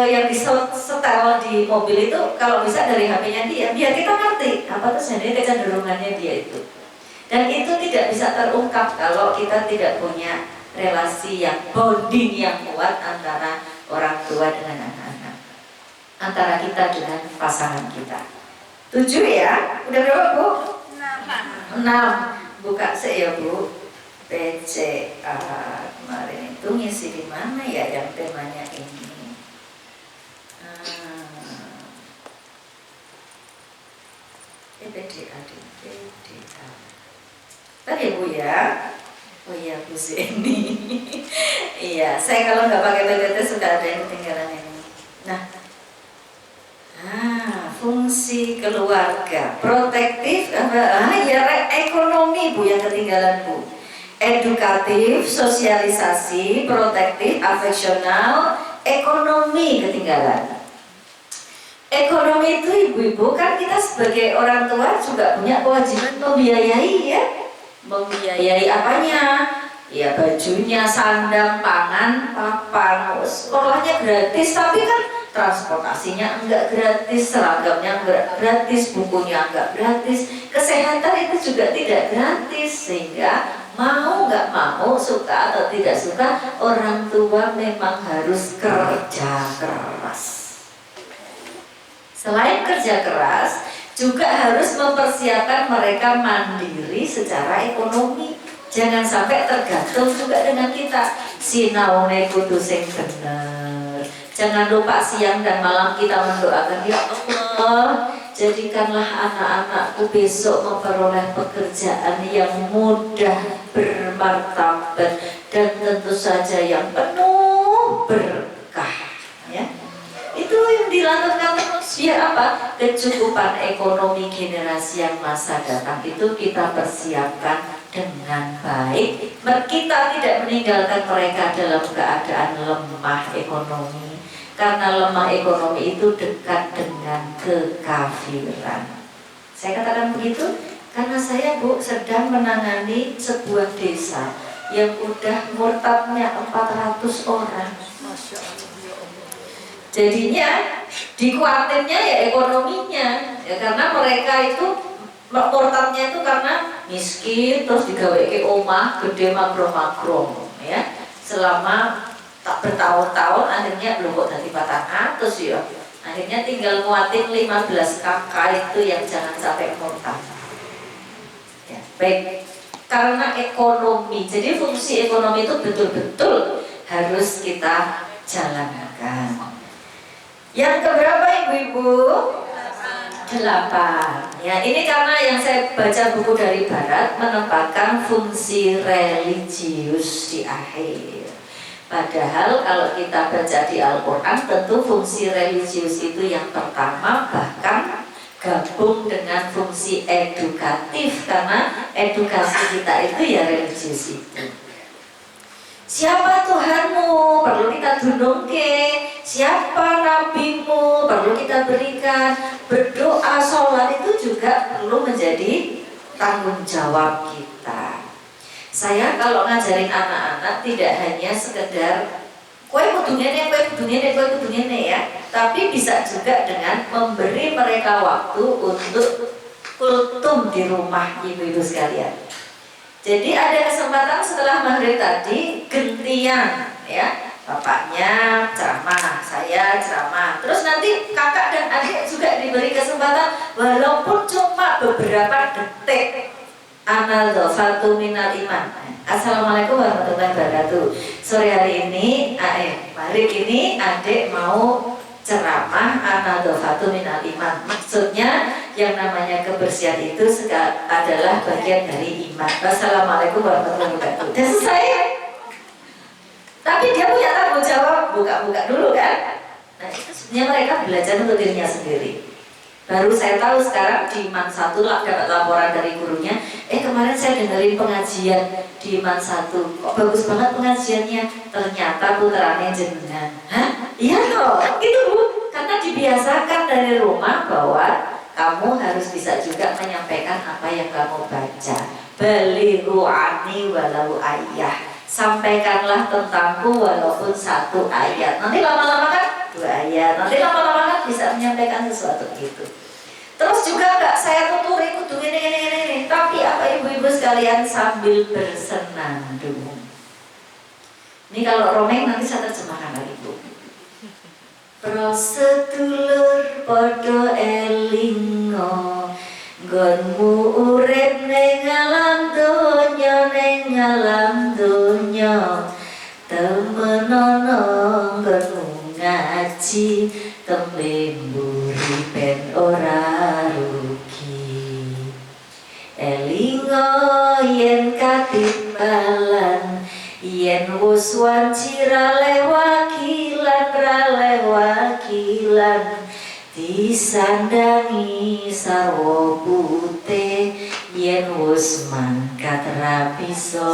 yang disetel di mobil itu kalau bisa dari HP-nya dia, biar kita ngerti apa tuh sebenarnya kecenderungannya dia itu. Dan itu tidak bisa terungkap kalau kita tidak punya relasi yang bonding yang kuat antara orang tua dengan anak-anak, antara kita dengan pasangan kita. 7 ya? Udah berapa Bu? 6. Buka ya Bu. PCA kemarin itu ngisi di mana ya yang temanya ini? Bu ya. Oh iya Bu Zeni. Iya, saya kalau nggak pakai PPT suka ada yang ketinggalan ini. Nah, fungsi keluarga, protektif, ekonomi Bu yang ketinggalan Bu. Edukatif, sosialisasi, protektif, afeksional, ekonomi ketinggalan. Ekonomi itu ibu-ibu kan kita sebagai orang tua juga punya kewajiban membiayai ya. Membiayai apanya? Ya bajunya, sandang, pangan, papan, sekolahnya gratis tapi kan transportasinya enggak gratis, seragamnya enggak gratis, bukunya enggak gratis, kesehatan itu juga tidak gratis, sehingga mau nggak mau, suka atau tidak suka, orang tua memang harus kerja keras. Selain kerja keras, juga harus mempersiapkan mereka mandiri secara ekonomi. Jangan sampai tergantung juga dengan kita. Sinaune kudu sing bener. Jangan lupa siang dan malam kita mendoakan, ya Allah, jadikanlah anak-anakku besok memperoleh pekerjaan yang mudah, bermartabat, dan tentu saja yang penuh berkah. Ya. Itu yang dilakukan terus, biar apa? Kecukupan ekonomi generasi yang masa datang itu kita persiapkan dengan baik. Kita tidak meninggalkan mereka dalam keadaan lemah ekonomi, karena lemah ekonomi itu dekat dengan kekafiran. Saya katakan begitu karena saya Bu sedang menangani sebuah desa yang udah murtadnya 400 orang. Masya Allah. Jadinya dikuatirnya ya ekonominya, ya karena mereka itu murtadnya itu karena miskin, terus digawe ke omah gede makro-makro ya, selama tak bertahun-tahun akhirnya belum kok dari 400 ya, akhirnya tinggal nguatin 15 kakak itu yang jangan sampai murtad ya. Baik, karena ekonomi, jadi fungsi ekonomi itu betul-betul harus kita jalankan. Yang keberapa ibu-ibu? 8. Ya, ini karena yang saya baca buku dari barat menempatkan fungsi religius di akhir. Padahal kalau kita baca di Al-Quran, tentu fungsi religius itu yang pertama, bahkan gabung dengan fungsi edukatif, karena edukasi kita itu ya religius itu. Siapa Tuhanmu? Perlu kita dunungke. Siapa nabimu? Perlu kita berikan. Berdoa, sholat itu juga perlu menjadi tanggung jawab kita. Saya kalau ngajarin anak-anak tidak hanya sekedar kue kudu ngene, ya, tapi bisa juga dengan memberi mereka waktu untuk kultum di rumah ibu-ibu sekalian. Jadi ada kesempatan setelah maghrib tadi gantian ya, bapaknya ceramah, saya ceramah, terus nanti kakak dan adik juga diberi kesempatan walaupun cuma beberapa detik. An-nadhafatu minal iman. Assalamualaikum warahmatullahi wabarakatuh. Sore hari ini, maghrib ini adik mau ceramah an-nadhafatu minal iman. Maksudnya yang namanya kebersihan itu adalah bagian dari iman. Wassalamualaikum warahmatullahi wabarakatuh. Dan selesai. Tapi dia punya tanggung jawab, buka-buka dulu kan. Nah itu sebenarnya mereka belajar untuk dirinya sendiri. Baru saya tahu sekarang di Iman 1 dapat laporan dari gurunya, kemarin saya dengerin pengajian di Iman 1, kok bagus banget pengajiannya, ternyata putranya jenengan. Hah? Iya loh, gitu Bu. Karena dibiasakan dari rumah bahwa kamu harus bisa juga menyampaikan apa yang kamu baca. Balighu anni walau ayah. Sampaikanlah tentangku walaupun 1 ayat. Nanti lama-lama kan 2 ayat. Nanti lama-lama kan bisa menyampaikan sesuatu gitu. Terus juga enggak saya tuturi kudu ini. Tapi apa ibu-ibu sekalian sambil bersenandung. Ini kalau romeng nanti saya terjemahkan lagi Bu. Prosedulur podo elingo nggonmu urip ning alam donya temenono nggonmu ngaji tembe mburi ben ora rugi elingo yen yen wis wanci rale wakilan disandangi sarwa putih yen wis mangkat ra bisa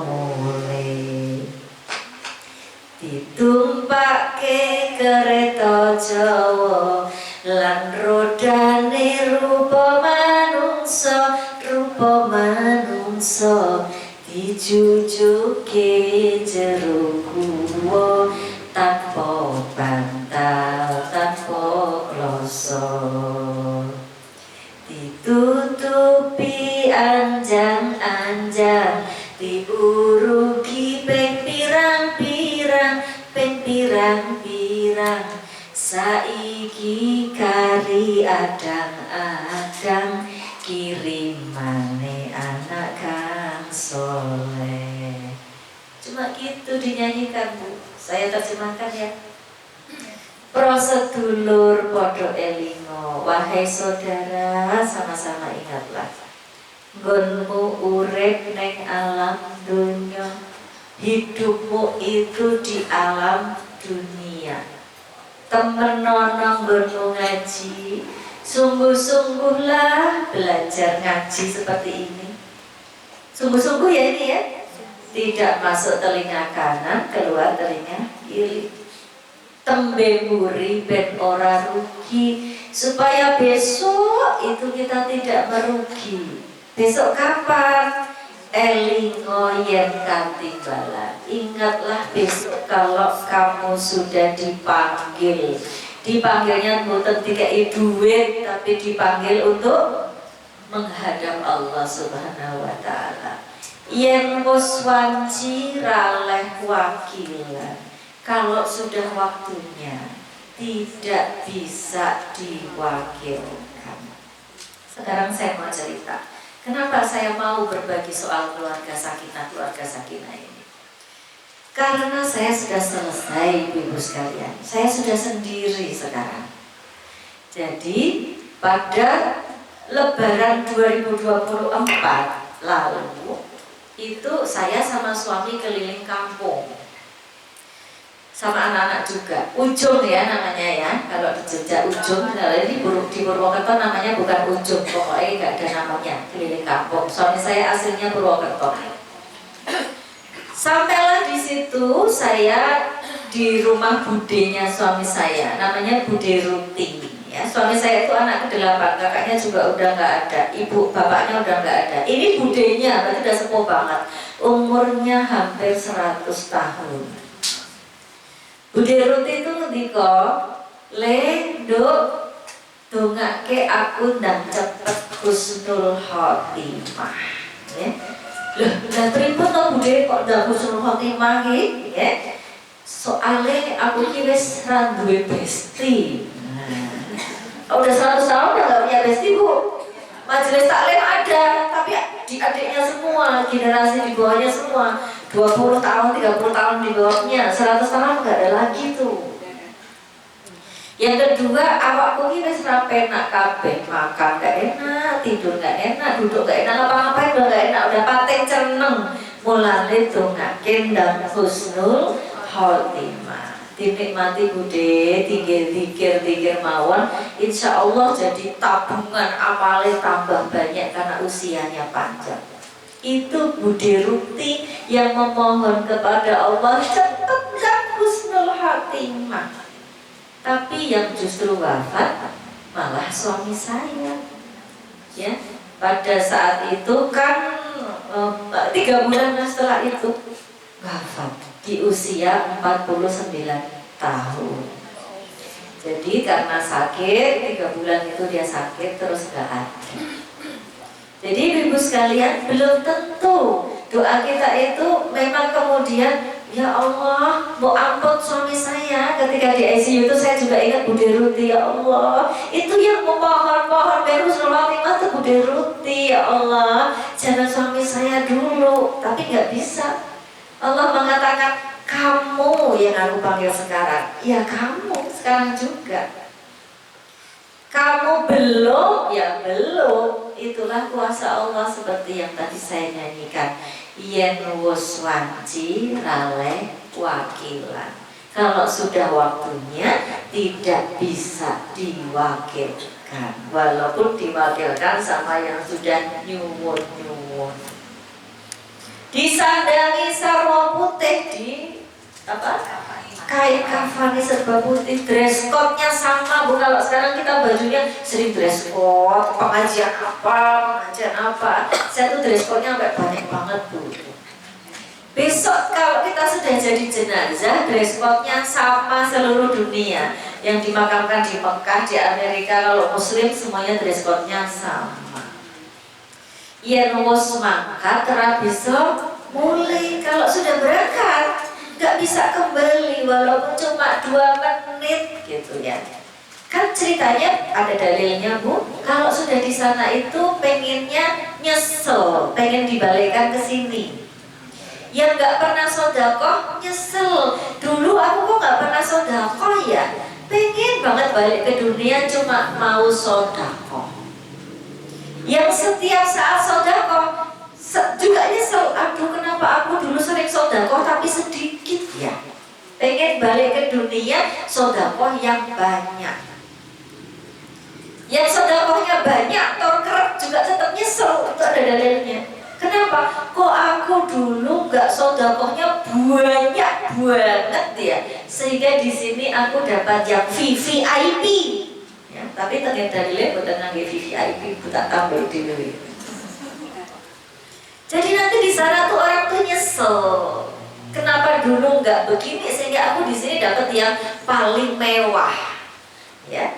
mulih ditumpake kereta Jawa lan rodane rupa manungsa dijujuke jero guwa tanpa bantal tanpa kloso ditutupi anjang-anjang diurugi ping pirang-pirang saiki kari adang-adang kirimane anak kang soleh. Cuma gitu dinyanyikan Bu, saya terjemahkan ya. Prosedulur podo elingo, wahai saudara sama-sama ingatlah nggonmu urip neng alam dunya, hidupmu itu di alam dunia. Temenono nggonmu ngaji, sungguh-sungguhlah belajar ngaji seperti ini. Sungguh-sungguh ya ini ya, tidak masuk telinga kanan, keluar telinga kiri. Tembe muri ben ora rugi, supaya besok itu kita tidak merugi. Besok kapan? Elingo yen katinggalan. Ingatlah besok kalau kamu sudah dipanggil. Dipanggilnya bukan dikai duit, tapi dipanggil untuk menghadap Allah Subhanahu wa Ta'ala. Yen wis wanci raleh wakilan. Kalau sudah waktunya tidak bisa diwakilkan. Sekarang saya mau cerita, kenapa saya mau berbagi soal keluarga sakinah ini. Karena saya sudah selesai, Ibu sekalian. Saya sudah sendiri sekarang. Jadi pada Lebaran 2024 lalu itu saya sama suami keliling kampung. Sama anak-anak juga, Ujung ya namanya ya. Kalau di Jogja Ujung, kalau di Purwokerto namanya bukan Ujung, pokoknya nggak ada namanya, keliling kampung. Suami saya aslinya Purwokerto. Sampailah di situ saya di rumah budenya suami saya, namanya Bude Ruti. Ya, suami saya itu anak ke-8, kakaknya juga udah nggak ada, ibu bapaknya udah nggak ada. Ini budenya, berarti udah sepuh banget, umurnya hampir 100 tahun. Bude Ruti itu ngendika, "Le, Nduk, dongake aku ndang cepet husnul khotimah." Ya. Lah pripun to Bude kok ndang husnul khotimah iki? Ya. Soale aku ki wis ra duwe besti. Nah, udah 100 tahun udah gak punya besti Bu. Majelis taklim ada, tapi adiknya semua, generasi di bawahnya semua 20 tahun, 30 tahun di bawahnya, 100 tahun gak ada lagi tuh. Yang kedua, awakku ini wis ra penak kabeh, makan gak enak, tidur gak enak, duduk gak enak, ngapa-ngapain udah gak enak, udah pating ceneng. Mulane dongake ndang husnul khotimah. Dinikmati Bude, tikir mawon, insya Allah jadi tabungan amale tambah banyak karena usianya panjang. Itu Bude Ruti yang memohon kepada Allah cepatkan husnul khotimah. Tapi yang justru wafat malah suami saya. Ya, pada saat itu kan 3 bulan setelah itu wafat di usia 49 tahun. Jadi karena sakit, 3 bulan itu dia sakit terus gak ada. Jadi ibu sekalian, belum tentu doa kita itu memang kemudian, ya Allah, mau ampun suami saya. Ketika di ICU itu saya juga ingat Bude Ruti, ya Allah, itu yang memohon husnul khotimah itu Bude Ruti, ya Allah, jangan suami saya dulu. Tapi gak bisa. Allah mengatakan, kamu yang aku panggil sekarang. Ya kamu sekarang juga. Kamu belum, ya belum. Itulah kuasa Allah seperti yang tadi saya nyanyikan. yen wis wanci rale wakilan. Kalau sudah waktunya tidak bisa diwakilkan, walaupun diwakilkan sama yang sudah nyuwun-nyuwun. Disandangi sarwa putih di apa? Kain kafani serba putih, dress code-nya sama Bu. Kalau sekarang kita bajunya sering dress code, pengajian apa. Saya tuh dress code-nya sampai banyak banget Bu. Besok kalau kita sudah jadi jenazah, dress code-nya sama seluruh dunia. Yang dimakamkan di Mekah, di Amerika, kalau Muslim semuanya dress code-nya sama. Yen wis mangkat ora bisa mulai. Kalau sudah berangkat nggak bisa kembali walaupun cuma 2 menit gitu ya. Kan ceritanya ada dalilnya Bu. Kalau sudah di sana itu pengennya nyesel, pengen dibalikkan ke sini. Yang nggak pernah sodakoh nyesel. Dulu aku kok nggak pernah sodakoh ya. Pengen banget balik ke dunia cuma mau sodakoh. Yang setiap saat sodakoh juga nyesel, aduh kenapa aku dulu sering sodakoh tapi sedikit ya. Pengen balik ke dunia sodakoh yang banyak. Yang sodakohnya banyak atau kerap juga tetap nyesel, itu ada dalilnya. Kenapa? Kok aku dulu nggak sodakohnya banyak banget ya, sehingga di sini aku dapat yang VVIP. Ya, tapi ternyata dalilnya bukan lagi VVIP, bukan tambah dulu. Jadi nanti di sana tuh orang tuh nyesel. Kenapa dulu nggak begini sehingga aku di sini dapat yang paling mewah, ya.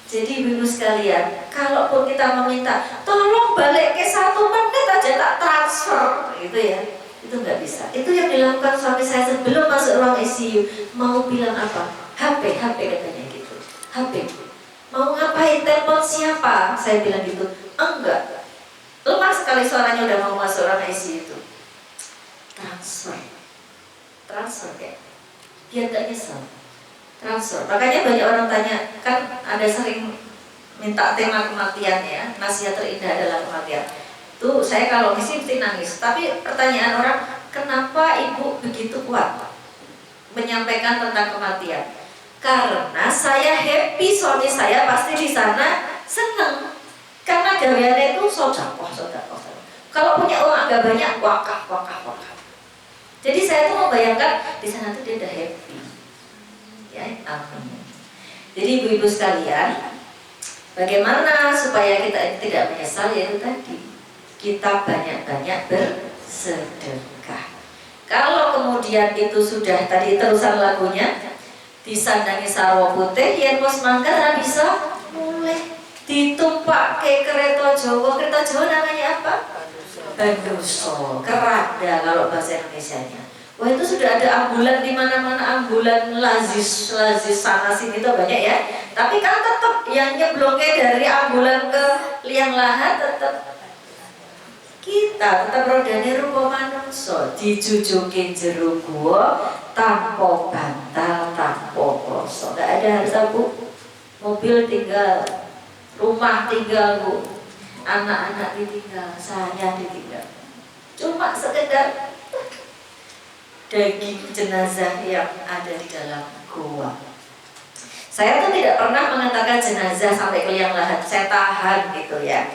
Jadi ibu sekalian, kalaupun kita meminta, tolong balik ke 1 menit aja tak transfer, gitu ya, itu nggak bisa. Itu yang dilakukan suami saya sebelum masuk ruang ICU. Mau bilang apa? HP katanya gitu. HP. Mau ngapain? Telepon siapa? Saya bilang gitu. Enggak. Lemah sekali suaranya udah mau masuk ruang ICU itu. Transfer kayak. Biar nggak nyesel. Transfer. Makanya banyak orang tanya, kan ada sering minta tema kematian ya, nasihat terindah adalah kematian. Tuh saya kalau mesti nangis. Tapi pertanyaan orang, kenapa ibu begitu kuat menyampaikan tentang kematian? Karena saya happy, suami saya pasti di sana seneng. Karena gaweannya itu sodakoh. Kalau punya uang agak banyak, wakaf. Jadi saya tuh membayangkan di sana tuh dia udah happy. Ya, amin. Jadi ibu-ibu sekalian, bagaimana supaya kita tidak menyesal? Yaitu tadi, kita banyak-banyak bersedekah. Kalau kemudian itu sudah tadi terusan lagunya, disandangi sarwa putih, yen wis mangkat ra bisa mulai ditumpak ke kereta Jawa. Kereta Jawa namanya apa? Banduso, kerada kalau bahasa Indonesianya. Wah itu sudah ada ambulan di mana-mana, ambulan lazis sana sini itu banyak ya. Tapi kan tetap yang nyeblongnya dari ambulan ke liang lahat tetap kita, tetap rodane rupa manungsa, dijujuke jero guwa tanpa bantal, tanpa kloso. Enggak ada harta Bu. Mobil tinggal, rumah tinggal Bu, anak-anak ditinggal, saya ditinggal. Cuma sekedar daging jenazah yang ada di dalam gua. Saya tuh tidak pernah mengantarkan jenazah sampai ke liang lahat, saya tahan gitu ya.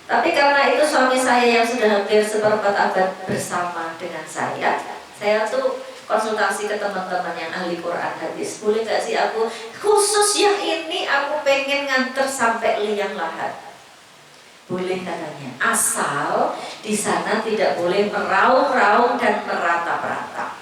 Tapi karena itu suami saya yang sudah hampir 1/4 abad bersama dengan saya tuh konsultasi ke teman-teman yang ahli Quran hadis. Boleh nggak sih aku khusus yang ini aku pengen nganter sampai liang lahat? Boleh katanya, asal di sana tidak boleh meraung-raung dan meratap-ratap.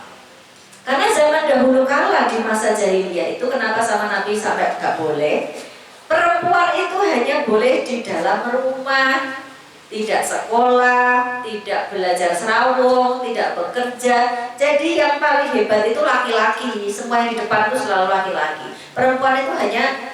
Karena zaman dahulu kala di masa jahiliyah itu kenapa sama Nabi sampai nggak boleh? Perempuan itu hanya boleh di dalam rumah, tidak sekolah, tidak belajar serawung, tidak bekerja. Jadi yang paling hebat itu laki-laki. Semua yang di depan itu selalu laki-laki. Perempuan itu hanya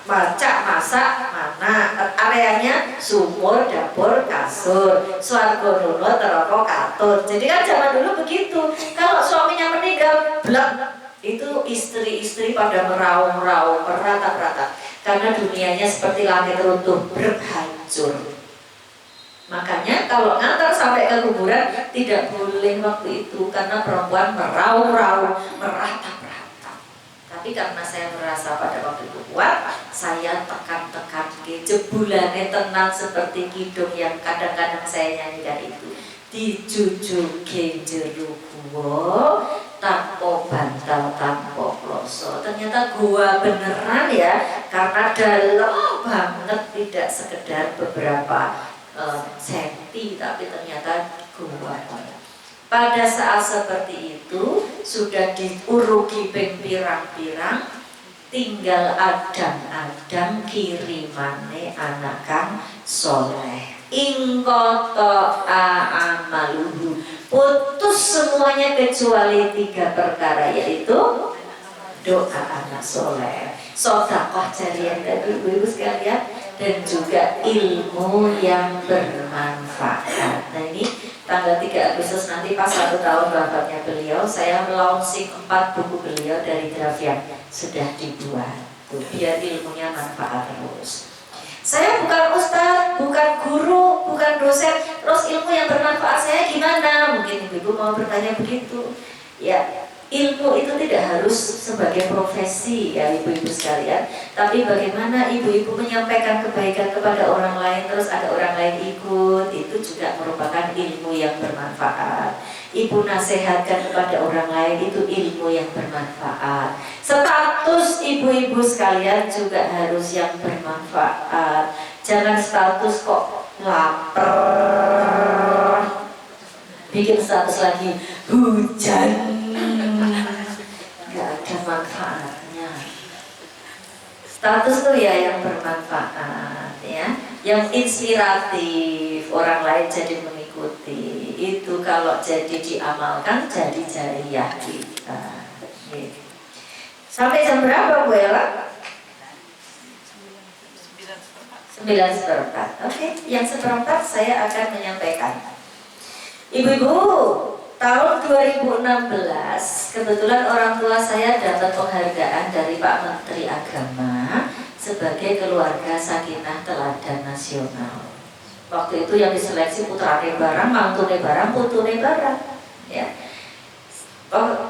baca, masak, mana areanya sumur, dapur, kasur, swarga nuno, teroko, katun. Jadi kan zaman dulu begitu. Kalau suaminya meninggal, blak, itu istri-istri pada meraung-raung, meratap-ratap. Karena dunianya seperti langit runtuh, berhancur. Makanya kalau ngantar sampai ke kuburan tidak boleh waktu itu, karena perempuan merau-rau, meratap-ratap. Tapi karena saya merasa pada waktu itu kuat, saya tekan-tekan ke jebulane tenang seperti kidung yang kadang-kadang saya nyanyikan itu. Dijujuke jero guwa tanpa bantal tanpa kloso. Ternyata gua beneran ya, karena dalam banget, tidak sekedar beberapa senti, tapi ternyata gua. Pada saat seperti itu sudah diurugi ping pirang-pirang, tinggal adang-adang kirimane anak kang soleh. Ingkoto amaluhu, putus semuanya kecuali 3 perkara, yaitu doa anak soleh, sedekah jariah tadi ibu-ibu sekalian, dan juga ilmu yang bermanfaat. Nah ini tanggal 3 Agustus nanti pas 1 tahun wafatnya beliau, saya launching 4 buku beliau dari draft yang sudah dibuat. Tuh, biar ilmunya manfaat terus. Saya bukan ustadz, bukan guru, bukan dosen, terus ilmu yang bermanfaat saya gimana? Mungkin ibu-ibu mau bertanya begitu. Ya, ilmu itu tidak harus sebagai profesi ya ibu-ibu sekalian, tapi bagaimana ibu-ibu menyampaikan kebaikan kepada orang lain, terus ada orang lain ikut, itu juga merupakan ilmu yang bermanfaat. Ibu nasihatkan kepada orang lain, itu ilmu yang bermanfaat. Status ibu-ibu sekalian juga harus yang bermanfaat. Jangan status kok lapar, bikin status lagi hujan, nggak ada manfaatnya. Status tuh ya yang bermanfaat ya, yang inspiratif, orang lain jadi mengikuti. Itu kalau jadi diamalkan jadi jariah kita. Gitu. Sampai jam berapa Bu Ella? 9:04. Oke, yang seperempat saya akan menyampaikan. Ibu-ibu, tahun 2016 kebetulan orang tua saya dapat penghargaan dari Pak Menteri Agama sebagai keluarga sakinah teladan nasional. Waktu itu yang diseleksi putrane barang, mantune barang, putune barang. Ya.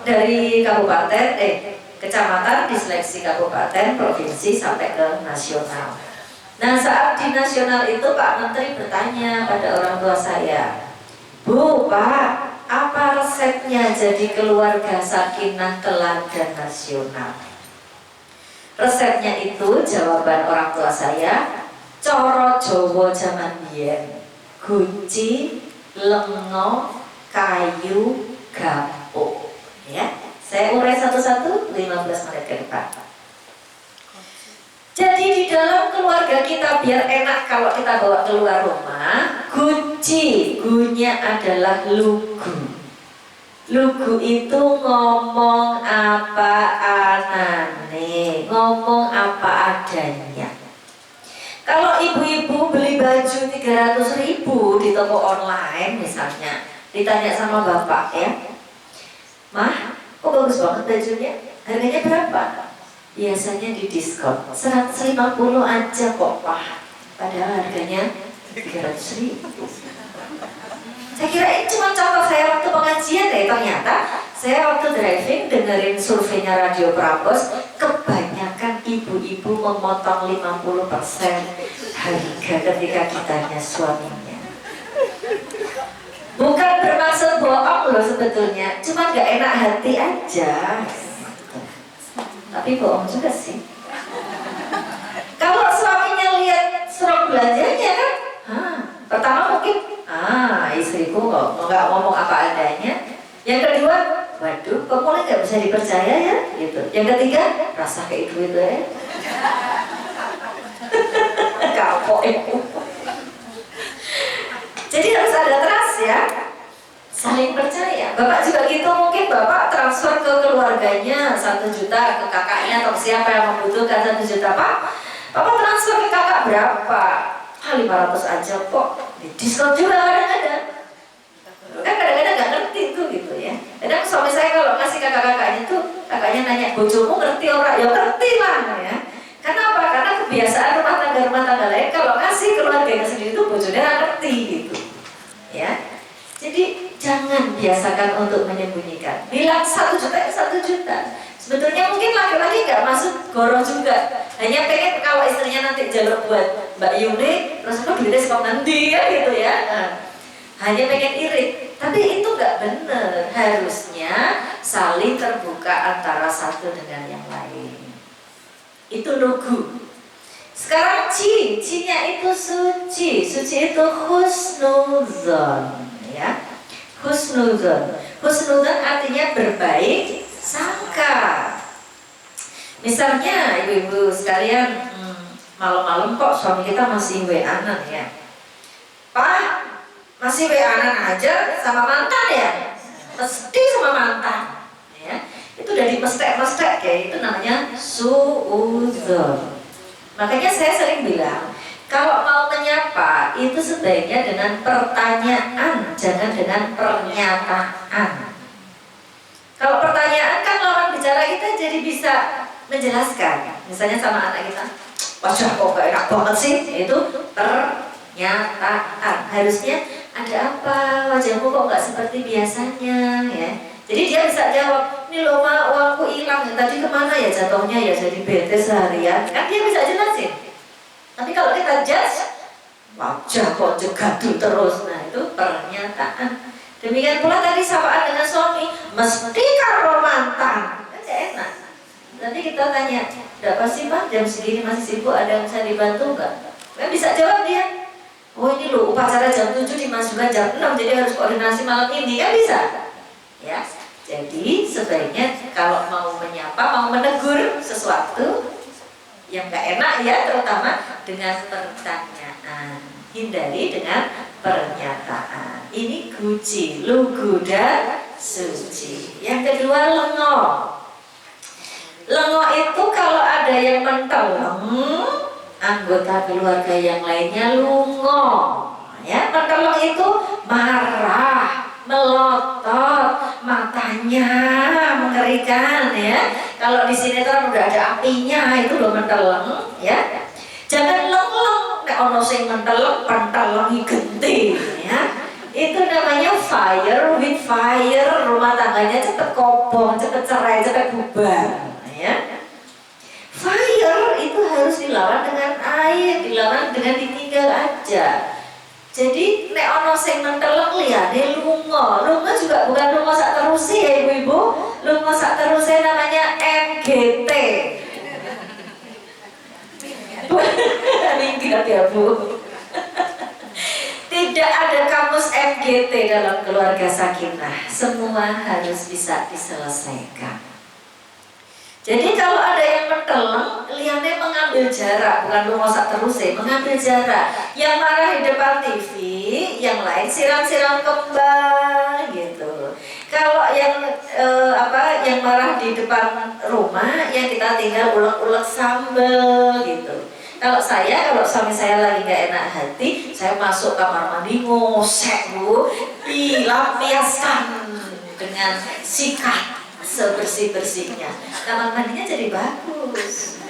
Dari kabupaten, kecamatan diseleksi kabupaten, provinsi sampai ke nasional. Nah saat di nasional itu Pak Menteri bertanya pada orang tua saya, Bu, Pak, apa resepnya jadi keluarga sakinah teladan nasional? Resepnya itu jawaban orang tua saya, coro Jawa zaman biyen, guci, lengo, kayu, gapuk. Ya, saya urai satu-satu, 15 menit ke depan. Jadi di dalam keluarga kita biar enak kalau kita bawa keluar rumah, guci, gunya adalah lugu. Lugu itu ngomong apa anane, ngomong apa adanya. Kalau ibu-ibu beli baju 300.000 di toko online misalnya, ditanya sama bapak ya, Mah, kok bagus banget bajunya? Harganya berapa? Biasanya di diskon 150 aja kok Pak, padahal harganya 300.000. Saya kira ini cuma contoh saya waktu pengajian deh, ternyata saya waktu driving dengerin surveinya Radio Prambors, kebanyakan ibu-ibu memotong 50% harga ketika ditanya suaminya. Bukan bermaksud bohong loh sebetulnya, cuma gak enak hati aja. Tapi bohong juga sih. Kalau suaminya lihat surat belanjanya kan, pertama mungkin istriku kok nggak ngomong apa adanya. Yang kedua, waduh, kok mulai nggak bisa dipercaya ya, gitu. Yang ketiga, rasa kayak ibu itu ya. Kapok ibu. Jadi harus ada trust ya, saling percaya. Bapak juga gitu, mungkin bapak transfer ke keluarganya 1 juta, ke kakaknya atau siapa yang membutuhkan 1 juta, Pak. Bapak transfer ke kakak berapa? 500 aja kok. Diskon juga kadang-kadang. Kan kadang-kadang nggak ngerti tuh gitu ya. Kadang suami saya kalau ngasih kakak-kakaknya tuh, kakaknya nanya, bojomu ngerti orang? Ya ngerti lah ya. Karena apa? Karena kebiasaan rumah tangga tangga rumah tangga lain kalau kasih keluarganya sendiri itu bojone nggak ngerti gitu ya. Jadi jangan biasakan untuk menyembunyikan. Bilang 1 juta ya 1 juta. Sebetulnya mungkin laki-laki nggak masuk goro juga. Hanya pengen kalau istrinya nanti jalur buat Mbak Yuni, terus aku duitnya sekolah nanti ya gitu ya. Nah, hanya pengen irit. Tapi itu nggak benar. Harusnya saling terbuka antara satu dengan yang lain. Itu lugu. Sekarang ci-nya itu suci. Suci itu husnuzon. Ya, husnuzon. Husnuzon artinya berbaik sangka. Misalnya ibu-ibu sekalian, malam-malam kok suami kita masih WA-an ya, Pak, masih WA-an aja sama mantan ya, mesti sama mantan ya. Itu udah dimestek-mestek ya, itu namanya suuzon. Makanya saya sering bilang, kalau mau menyapa itu sebaiknya dengan pertanyaan, jangan dengan pernyataan. Kalau pertanyaan kan lawan bicara kita jadi bisa menjelaskan. Misalnya sama anak kita, wajah kok gak enak banget sih, itu pernyataan. Harusnya ada apa, wajahmu kok gak seperti biasanya ya. Jadi dia bisa jawab, ini loh ma, uangku hilang, tadi kemana ya jatuhnya ya, jadi bete seharian. Kan dia bisa jelasin. Tapi kalau kita judge, wajah kok jegadul terus, nah itu pernyataan. Demikian pula tadi sapaan dengan suami, mesti karo mantan, kan gak enak. Nanti kita tanya, tidak pasti Pak, jam segini masih sibuk, ada yang bisa dibantu nggak? Kan bisa jawab dia, oh ini loh upacara jam 7 dimasukkan jam 6, jadi harus koordinasi malam ini, kan bisa. Ya, jadi sebaiknya kalau mau menyapa, mau menegur sesuatu yang gak enak ya, terutama dengan pertanyaan, hindari dengan pernyataan. Ini guci, lugu dan suci. Yang kedua lengo. Lengo itu kalau ada yang menteleng, anggota keluarga yang lainnya lungo. Ya, menteleng itu marah, melotot, matanya mengerikan ya. Kalau di sinetron udah ada apinya, itu loh menteleng ya. Jangan lengleng, nek ono sing menteleng, pentelengi genti ya. Itu namanya fire with fire, rumah tangganya cepet kobong, cepet cerai, cepet bubar ya. Fire itu harus dilawan dengan air, dilawan dengan ditinggal aja. Jadi nek ono sing menteleng liyane lunga. Lunga juga bukan lunga sak teruse ya ibu-ibu. Lunga sak teruse namanya MGT. Minggat ya Bu. Tidak ada kamus MGT dalam keluarga sakinah. Semua harus bisa diselesaikan. Jadi kalau ada yang menteleng, liane mengambil jarak, bukan lunga sak teruse, mengambil jarak. Yang marah di depan TV, yang lain siram-siram kembang gitu. Kalau yang yang marah di depan rumah, yang kita tinggal ulek-ulek sambal gitu. Kalau suami saya lagi gak enak hati, saya masuk kamar mandi ngosek Bu, dilampiaskan dengan sikat sebersih-bersihnya. Kamar mandinya jadi bagus.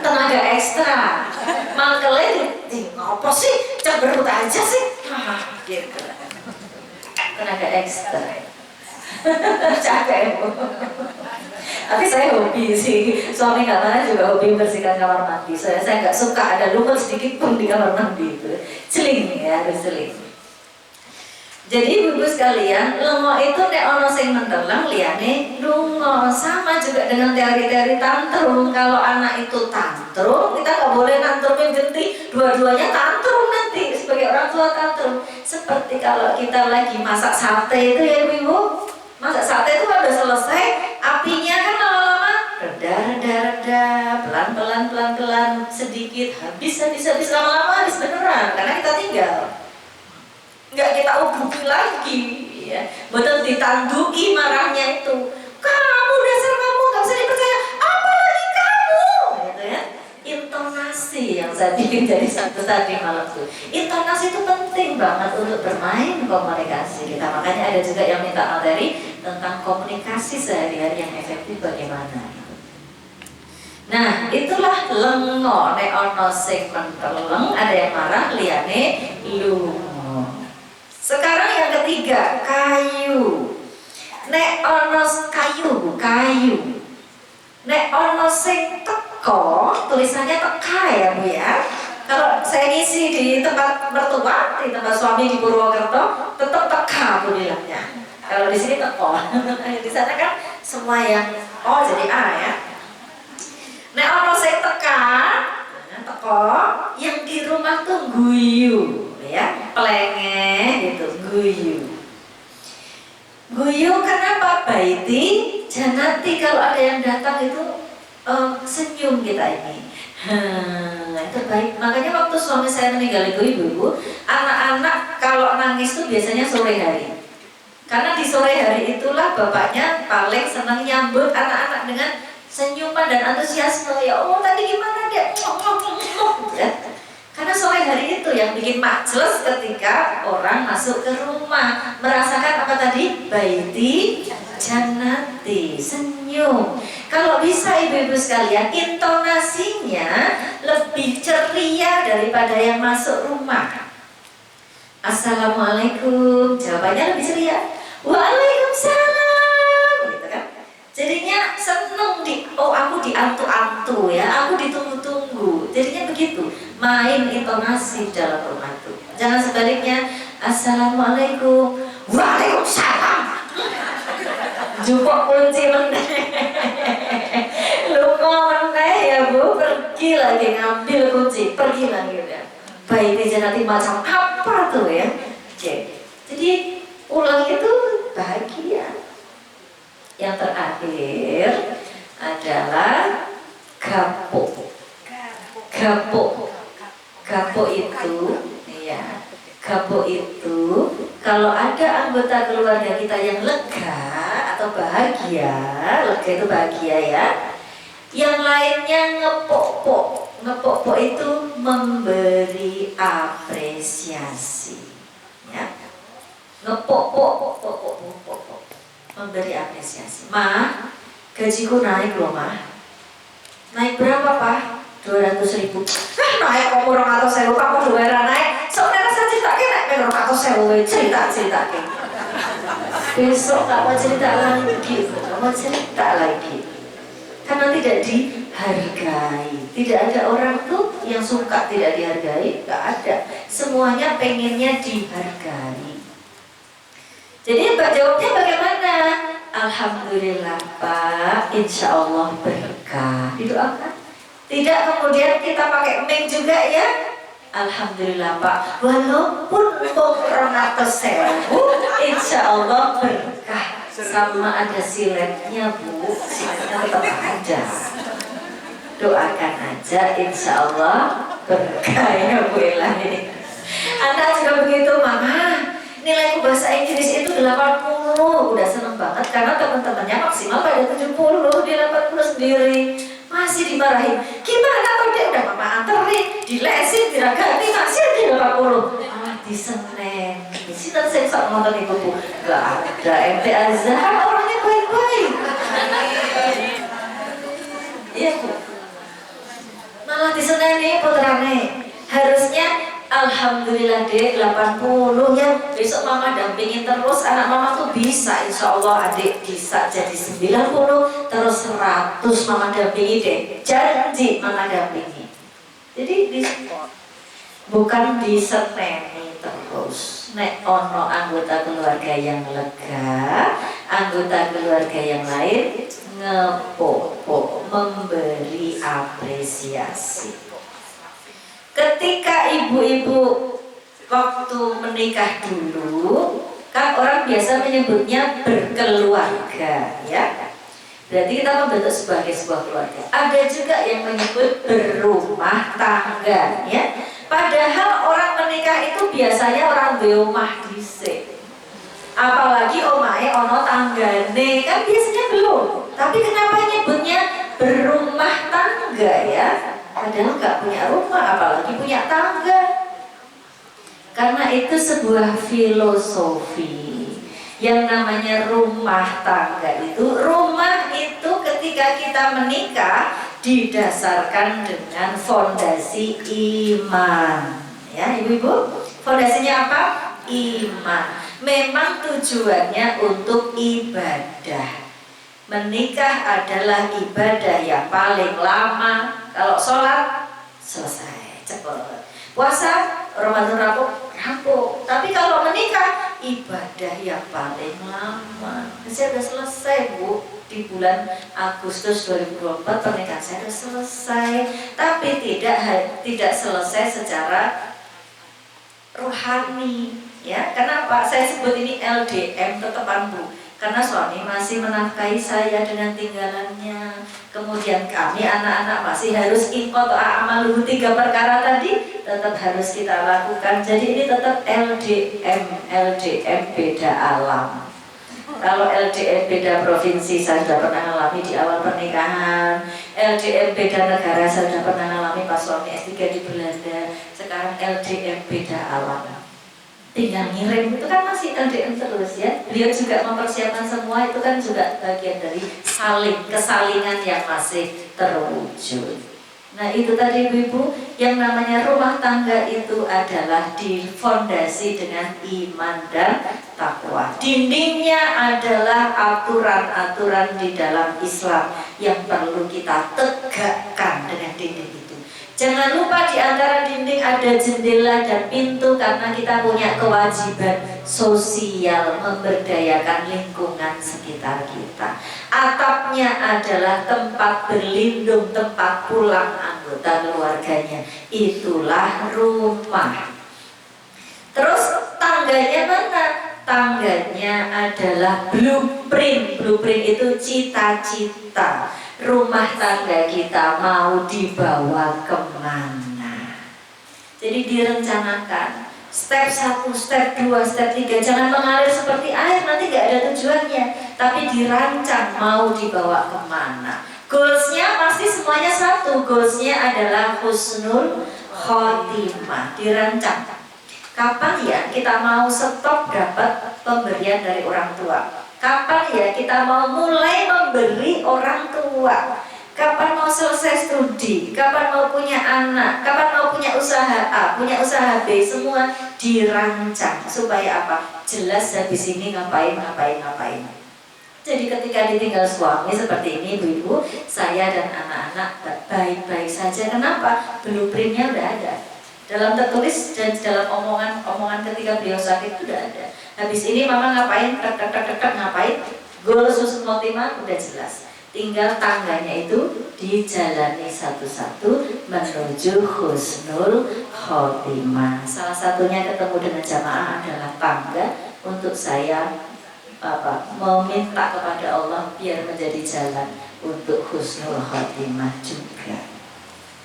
Tenaga ekstra. Mangkelnya ngopo sih? Ceberut aja sih. Gitu. Tenaga ekstra. Capek Bu. Tapi saya hobi sih, suami nggak mana juga hobi membersihkan kamar mandi. Saya nggak suka ada lumut sedikit pun di kamar mandi itu. Celing ya, harus celing. Jadi ibu-ibu sekalian, lengo itu nek ono sing menteleng liyane lungo. Sama juga dengan teori-teori tantrum. Kalau anak itu tantrum, kita nggak boleh tantrumnya genti. Dua-duanya tantrum nanti sebagai orang tua tantrum. Seperti kalau kita lagi masak sate itu ya ibu-ibu. Masak sate itu kan udah selesai, apinya kan lama-lama reda, pelan-pelan, sedikit, habis, lama-lama habis beneran, karena kita tinggal. Nggak kita ubuki lagi, ya. Betul ditanduki marahnya itu. Kamu dasar kamu nggak bisa dipercaya, apalagi kamu, gitu ya. Intonasi yang saya bikin jadi satu tadi malam itu. Intonasi itu penting banget untuk bermain komunikasi kita. Makanya ada juga yang minta materi tentang komunikasi sehari-hari yang efektif bagaimana. Nah, itulah lengo. Nek ono sing menteleng, ada yang marah, liyane lungo. Sekarang yang ketiga, kayu. Nek ono kayu. Nek ono sing teko, tulisannya teka ya Bu ya. Kalau saya ngisi di tempat mertua, di tempat suami di Purwokerto, tetap teka Bu bilangnya. Kalau di sini teko. Di sana kan semua yang jadi A ya. Nek ono sing teko, yang di rumah tuh guyu ya, pelengeh gitu, guyu. Guyu kenapa? Baiti janati, kalau ada yang datang itu senyum kita ini. Itu baik. Makanya waktu suami saya meninggal itu ibu, anak-anak kalau nangis tuh biasanya sore hari. Karena di sore hari itulah bapaknya paling senang nyambut anak-anak dengan senyuman dan antusiasme. Ya Allah, tadi gimana dia? Karena sore hari itu yang bikin majelis ketika orang masuk ke rumah, merasakan apa tadi? Baiti janati, senyum. Kalau bisa ibu-ibu sekalian, intonasinya lebih ceria daripada yang masuk rumah. Assalamualaikum, jawabannya lebih ceria. Waalaikumsalam, gitu kan? Jadinya seneng aku diantu-antu ya, aku ditunggu-tunggu. Jadinya begitu, main intonasi dalam rumah itu. Jangan sebaliknya, Assalamualaikum, Waalaikumsalam. Jupuk kunci meneh. Lupa meneh ya Bu, pergi lagi ngambil kunci, pergi lagi udah. Baiti janati macam apa tuh ya? Oke. Jadi ulang itu bahagia. Yang terakhir adalah gapuk. Gapuk itu, ya. Gapuk itu kalau ada anggota keluarga kita yang lega atau bahagia, lega itu bahagia ya. Yang lainnya ngepok-pok. Ngepok-pok itu memberi apresiasi, ya. Ngepok-pok, memberi apresiasi. Ma, gajiku naik loh Ma. Naik berapa Pak? 200.000. Naik kok 200.000, Pak mau duweran naik. Sebenarnya saya ceritake naik 200.000, cerita. Besok gak mau cerita lagi. Karena tidak dihargai. Tidak ada orang tuh yang suka tidak dihargai, gak ada. Semuanya pengennya dihargai. Jadi Mbak jawabnya bagaimana? Alhamdulillah Pak, insya Allah berkah. Didoakan. Tidak kemudian kita pakai mic juga ya. Alhamdulillah Pak, walaupun 200.000, insya Allah berkah. Sama ada siletnya Bu, siletnya tetap ada. Doakan aja, insya Allah berkah ya Bu Ilahi. Anak juga begitu, Mama. Nilaiku bahasa Inggris itu 80, udah seneng banget karena teman-temannya maksimal pada 70, dia 80 sendiri. Masih dimarahin, gimana tuh dia udah Mama anterin, dilesin, diragati, masih di 80. Di Senen, di sini saya sok nonton ibu Bu, gak ada MT Azhar, orangnya baik-baik. Iya Bu, malah di Senen nih putrane, harusnya Alhamdulillah dek 80 ya, besok Mama dampingin terus, anak Mama tuh bisa, insya Allah adik bisa jadi 90 terus 100 Mama dampingi deh, janji Mama dampingi. Jadi bukan diseneni terus. Nek ono anggota keluarga yang lega, anggota keluarga yang lain ngepok-pok, memberi apresiasi. Ketika ibu-ibu waktu menikah dulu, kan orang biasa menyebutnya berkeluarga, ya. Berarti kita membentuk sebagai sebuah keluarga. Ada juga yang menyebut berumah tangga, ya. Padahal orang menikah itu biasanya orang duwe omah dhisik. Apalagi omahe ono tanggane, kan biasanya belum. Tapi kenapa nyebutnya berumah tangga ya? Padahal nggak punya rumah, apalagi punya tangga. Karena itu sebuah filosofi. Yang namanya rumah tangga itu, rumah itu ketika kita menikah didasarkan dengan fondasi iman. Ya, ibu-ibu, fondasinya apa? Iman. Memang tujuannya untuk ibadah. Menikah adalah ibadah yang paling lama. Kalau sholat selesai, cepat. Puasa Ramadan rampung. Tapi kalau menikah ibadah yang paling lama. Saya sudah selesai, Bu. Di bulan Agustus 2024 pernikahan saya sudah selesai. Tapi tidak selesai secara rohani. Ya, kenapa saya sebut ini LDM, tetepan, Bu? Karena suami masih menafkahi saya dengan tinggalannya. Kemudian kami anak-anak masih harus input amaluhu 3 perkara tadi tetap harus kita lakukan. Jadi ini tetap LDM beda alam. Kalau LDM beda provinsi saya sudah pernah alami di awal pernikahan. LDM beda negara saya sudah pernah alami pas suami S3 di Belanda. Sekarang LDM beda alam. Tinggal ngirim, itu kan masih LDM terus ya. Beliau juga mempersiapkan semua, itu kan juga bagian dari kesalingan yang masih terwujud. Nah itu tadi ibu-ibu, yang namanya rumah tangga itu adalah difondasi dengan iman dan takwa. Dindingnya adalah aturan-aturan di dalam Islam yang perlu kita tegakkan dengan dinding itu. Jangan lupa di antara dinding ada jendela dan pintu karena kita punya kewajiban sosial memberdayakan lingkungan sekitar kita. Atapnya adalah tempat berlindung, tempat pulang anggota keluarganya. Itulah rumah. Terus tangganya mana? Tangganya adalah blueprint. Blueprint itu cita-cita. Rumah tangga kita mau dibawa kemana? Jadi direncanakan step 1, step 2, step 3. Jangan mengalir seperti air, nanti gak ada tujuannya. Tapi dirancang mau dibawa kemana. Goalsnya pasti semuanya satu. Goalsnya adalah husnul khotimah. Dirancang. Kapan ya kita mau stop dapat pemberian dari orang tua? Kapan ya kita mau mulai memberi orang tua? Kapan mau selesai studi? Kapan mau punya anak? Kapan mau punya usaha A, punya usaha B? Semua dirancang supaya apa? Jelas habis ini ngapain. Jadi ketika ditinggal suami seperti ini ibu-ibu, saya dan anak-anak baik-baik saja. Kenapa? Blueprintnya udah ada. Dalam tertulis dan dalam omongan ketika beliau sakit itu udah ada. Habis ini mama ngapain, ngapain. Goal husnul khotimah udah jelas. Tinggal tangganya itu dijalani satu-satu menuju husnul khotimah. Salah satunya ketemu dengan jamaah adalah tangga untuk saya meminta kepada Allah biar menjadi jalan untuk husnul khotimah juga.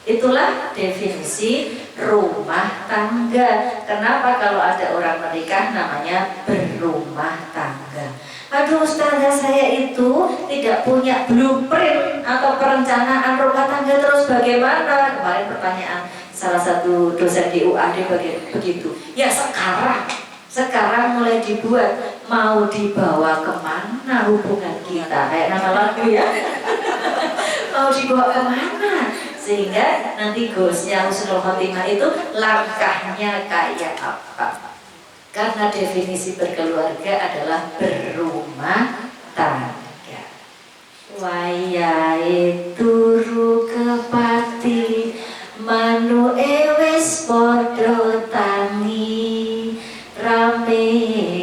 Itulah definisi rumah tangga. Kenapa kalau ada orang menikah namanya berumah tangga? Aduh ustazah, saya itu tidak punya blueprint atau perencanaan rumah tangga, terus bagaimana? Kemarin pertanyaan salah satu dosen di UAD begitu. Ya sekarang mulai dibuat, mau dibawa kemana hubungan kita? Kayak nama lagu ya. Mau dibawa kemana? Sehingga nanti goalsnya husnul khotimah itu langkahnya kayak apa? Karena definisi berkeluarga adalah berumah tangga. Wayahe turu kepati manu wis padha tani rame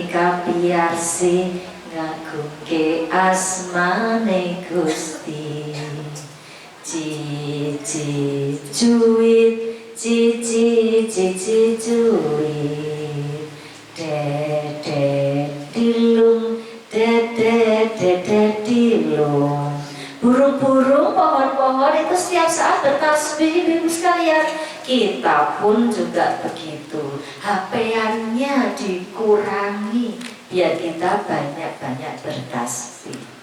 kapiarsi ngagungke asmane Gusti. Cici cuit, cici cuit, dede dilung, dede dilung. Burung-burung, pohon-pohon itu setiap saat bertasbih, ibu sekalian. Kita pun juga begitu. HP-annya dikurangi biar kita banyak-banyak bertasbih.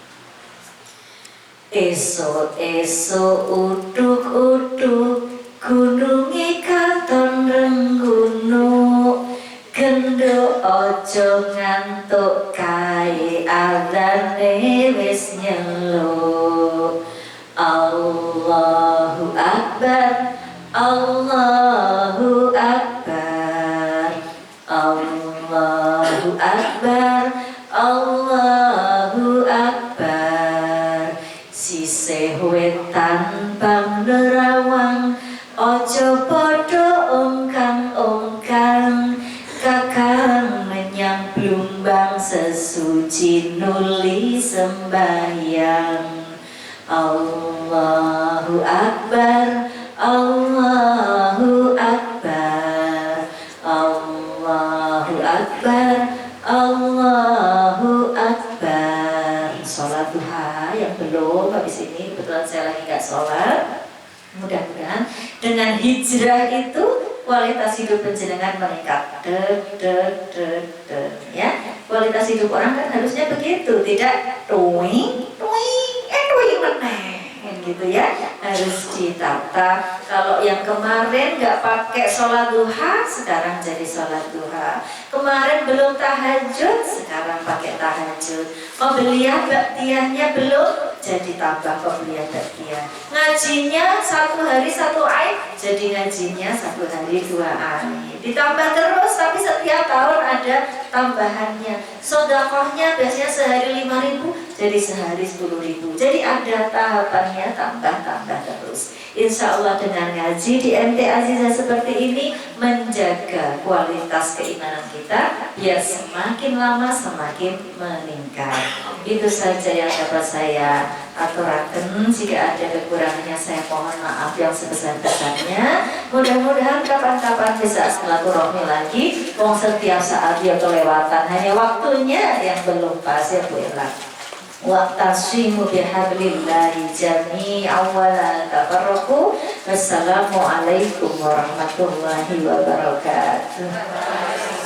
Esok uduk-uduk gununge katon renggunuk gendo ojo ngantuk kae adane wis nyeluk Allah Allahu Akbar, Allahu Akbar, Allahu Akbar. Sisih wetan bang nerawang, ojo podo ongkang-ongkang, kakang menyang blumbang sesuci nuli sembahyang. Allahu Akbar, Allahu Akbar, Allahu Akbar, Allahu Akbar. Sholat duha yang belum habis ini, kebetulan saya lagi nggak sholat. Mudah-mudahan dengan hijrah itu kualitas hidup penjenengan meningkat. Ya, kualitas hidup orang kan harusnya begitu, tidak tuing meneh gitu ya, harus ditata. Kalau yang kemarin nggak pakai sholat duha, sekarang jadi sholat duha. Kemarin belum tahajud, sekarang pakai tahajud. Pembelian baktiahnya belum, jadi tambah pembelian baktiah. Ngajinya 1 hari 1 ayat, jadi ngajinya 1 hari 2 ayat. Ditambah terus, tapi setiap tahun ada tambahannya. Sedekahnya biasanya sehari 5.000, jadi sehari 10.000. Jadi ada tahapannya, tambah terus. Insya Allah dengan ngaji di MT Azizah seperti ini menjaga kualitas keimanan kita biar semakin lama semakin meningkat. Itu saja yang dapat saya aturaken. Jika ada kekurangannya saya mohon maaf yang sebesar-besarnya. Mudah-mudahan kapan-kapan bisa silaturahmi lagi. Wong setiap saat dia kelewatan, hanya waktunya yang belum pas ya Bu Ella. Wa'tasimu bihablillahi jami'an wa la tafarraqu. Wassalamualaikum warahmatullahi wabarakatuh.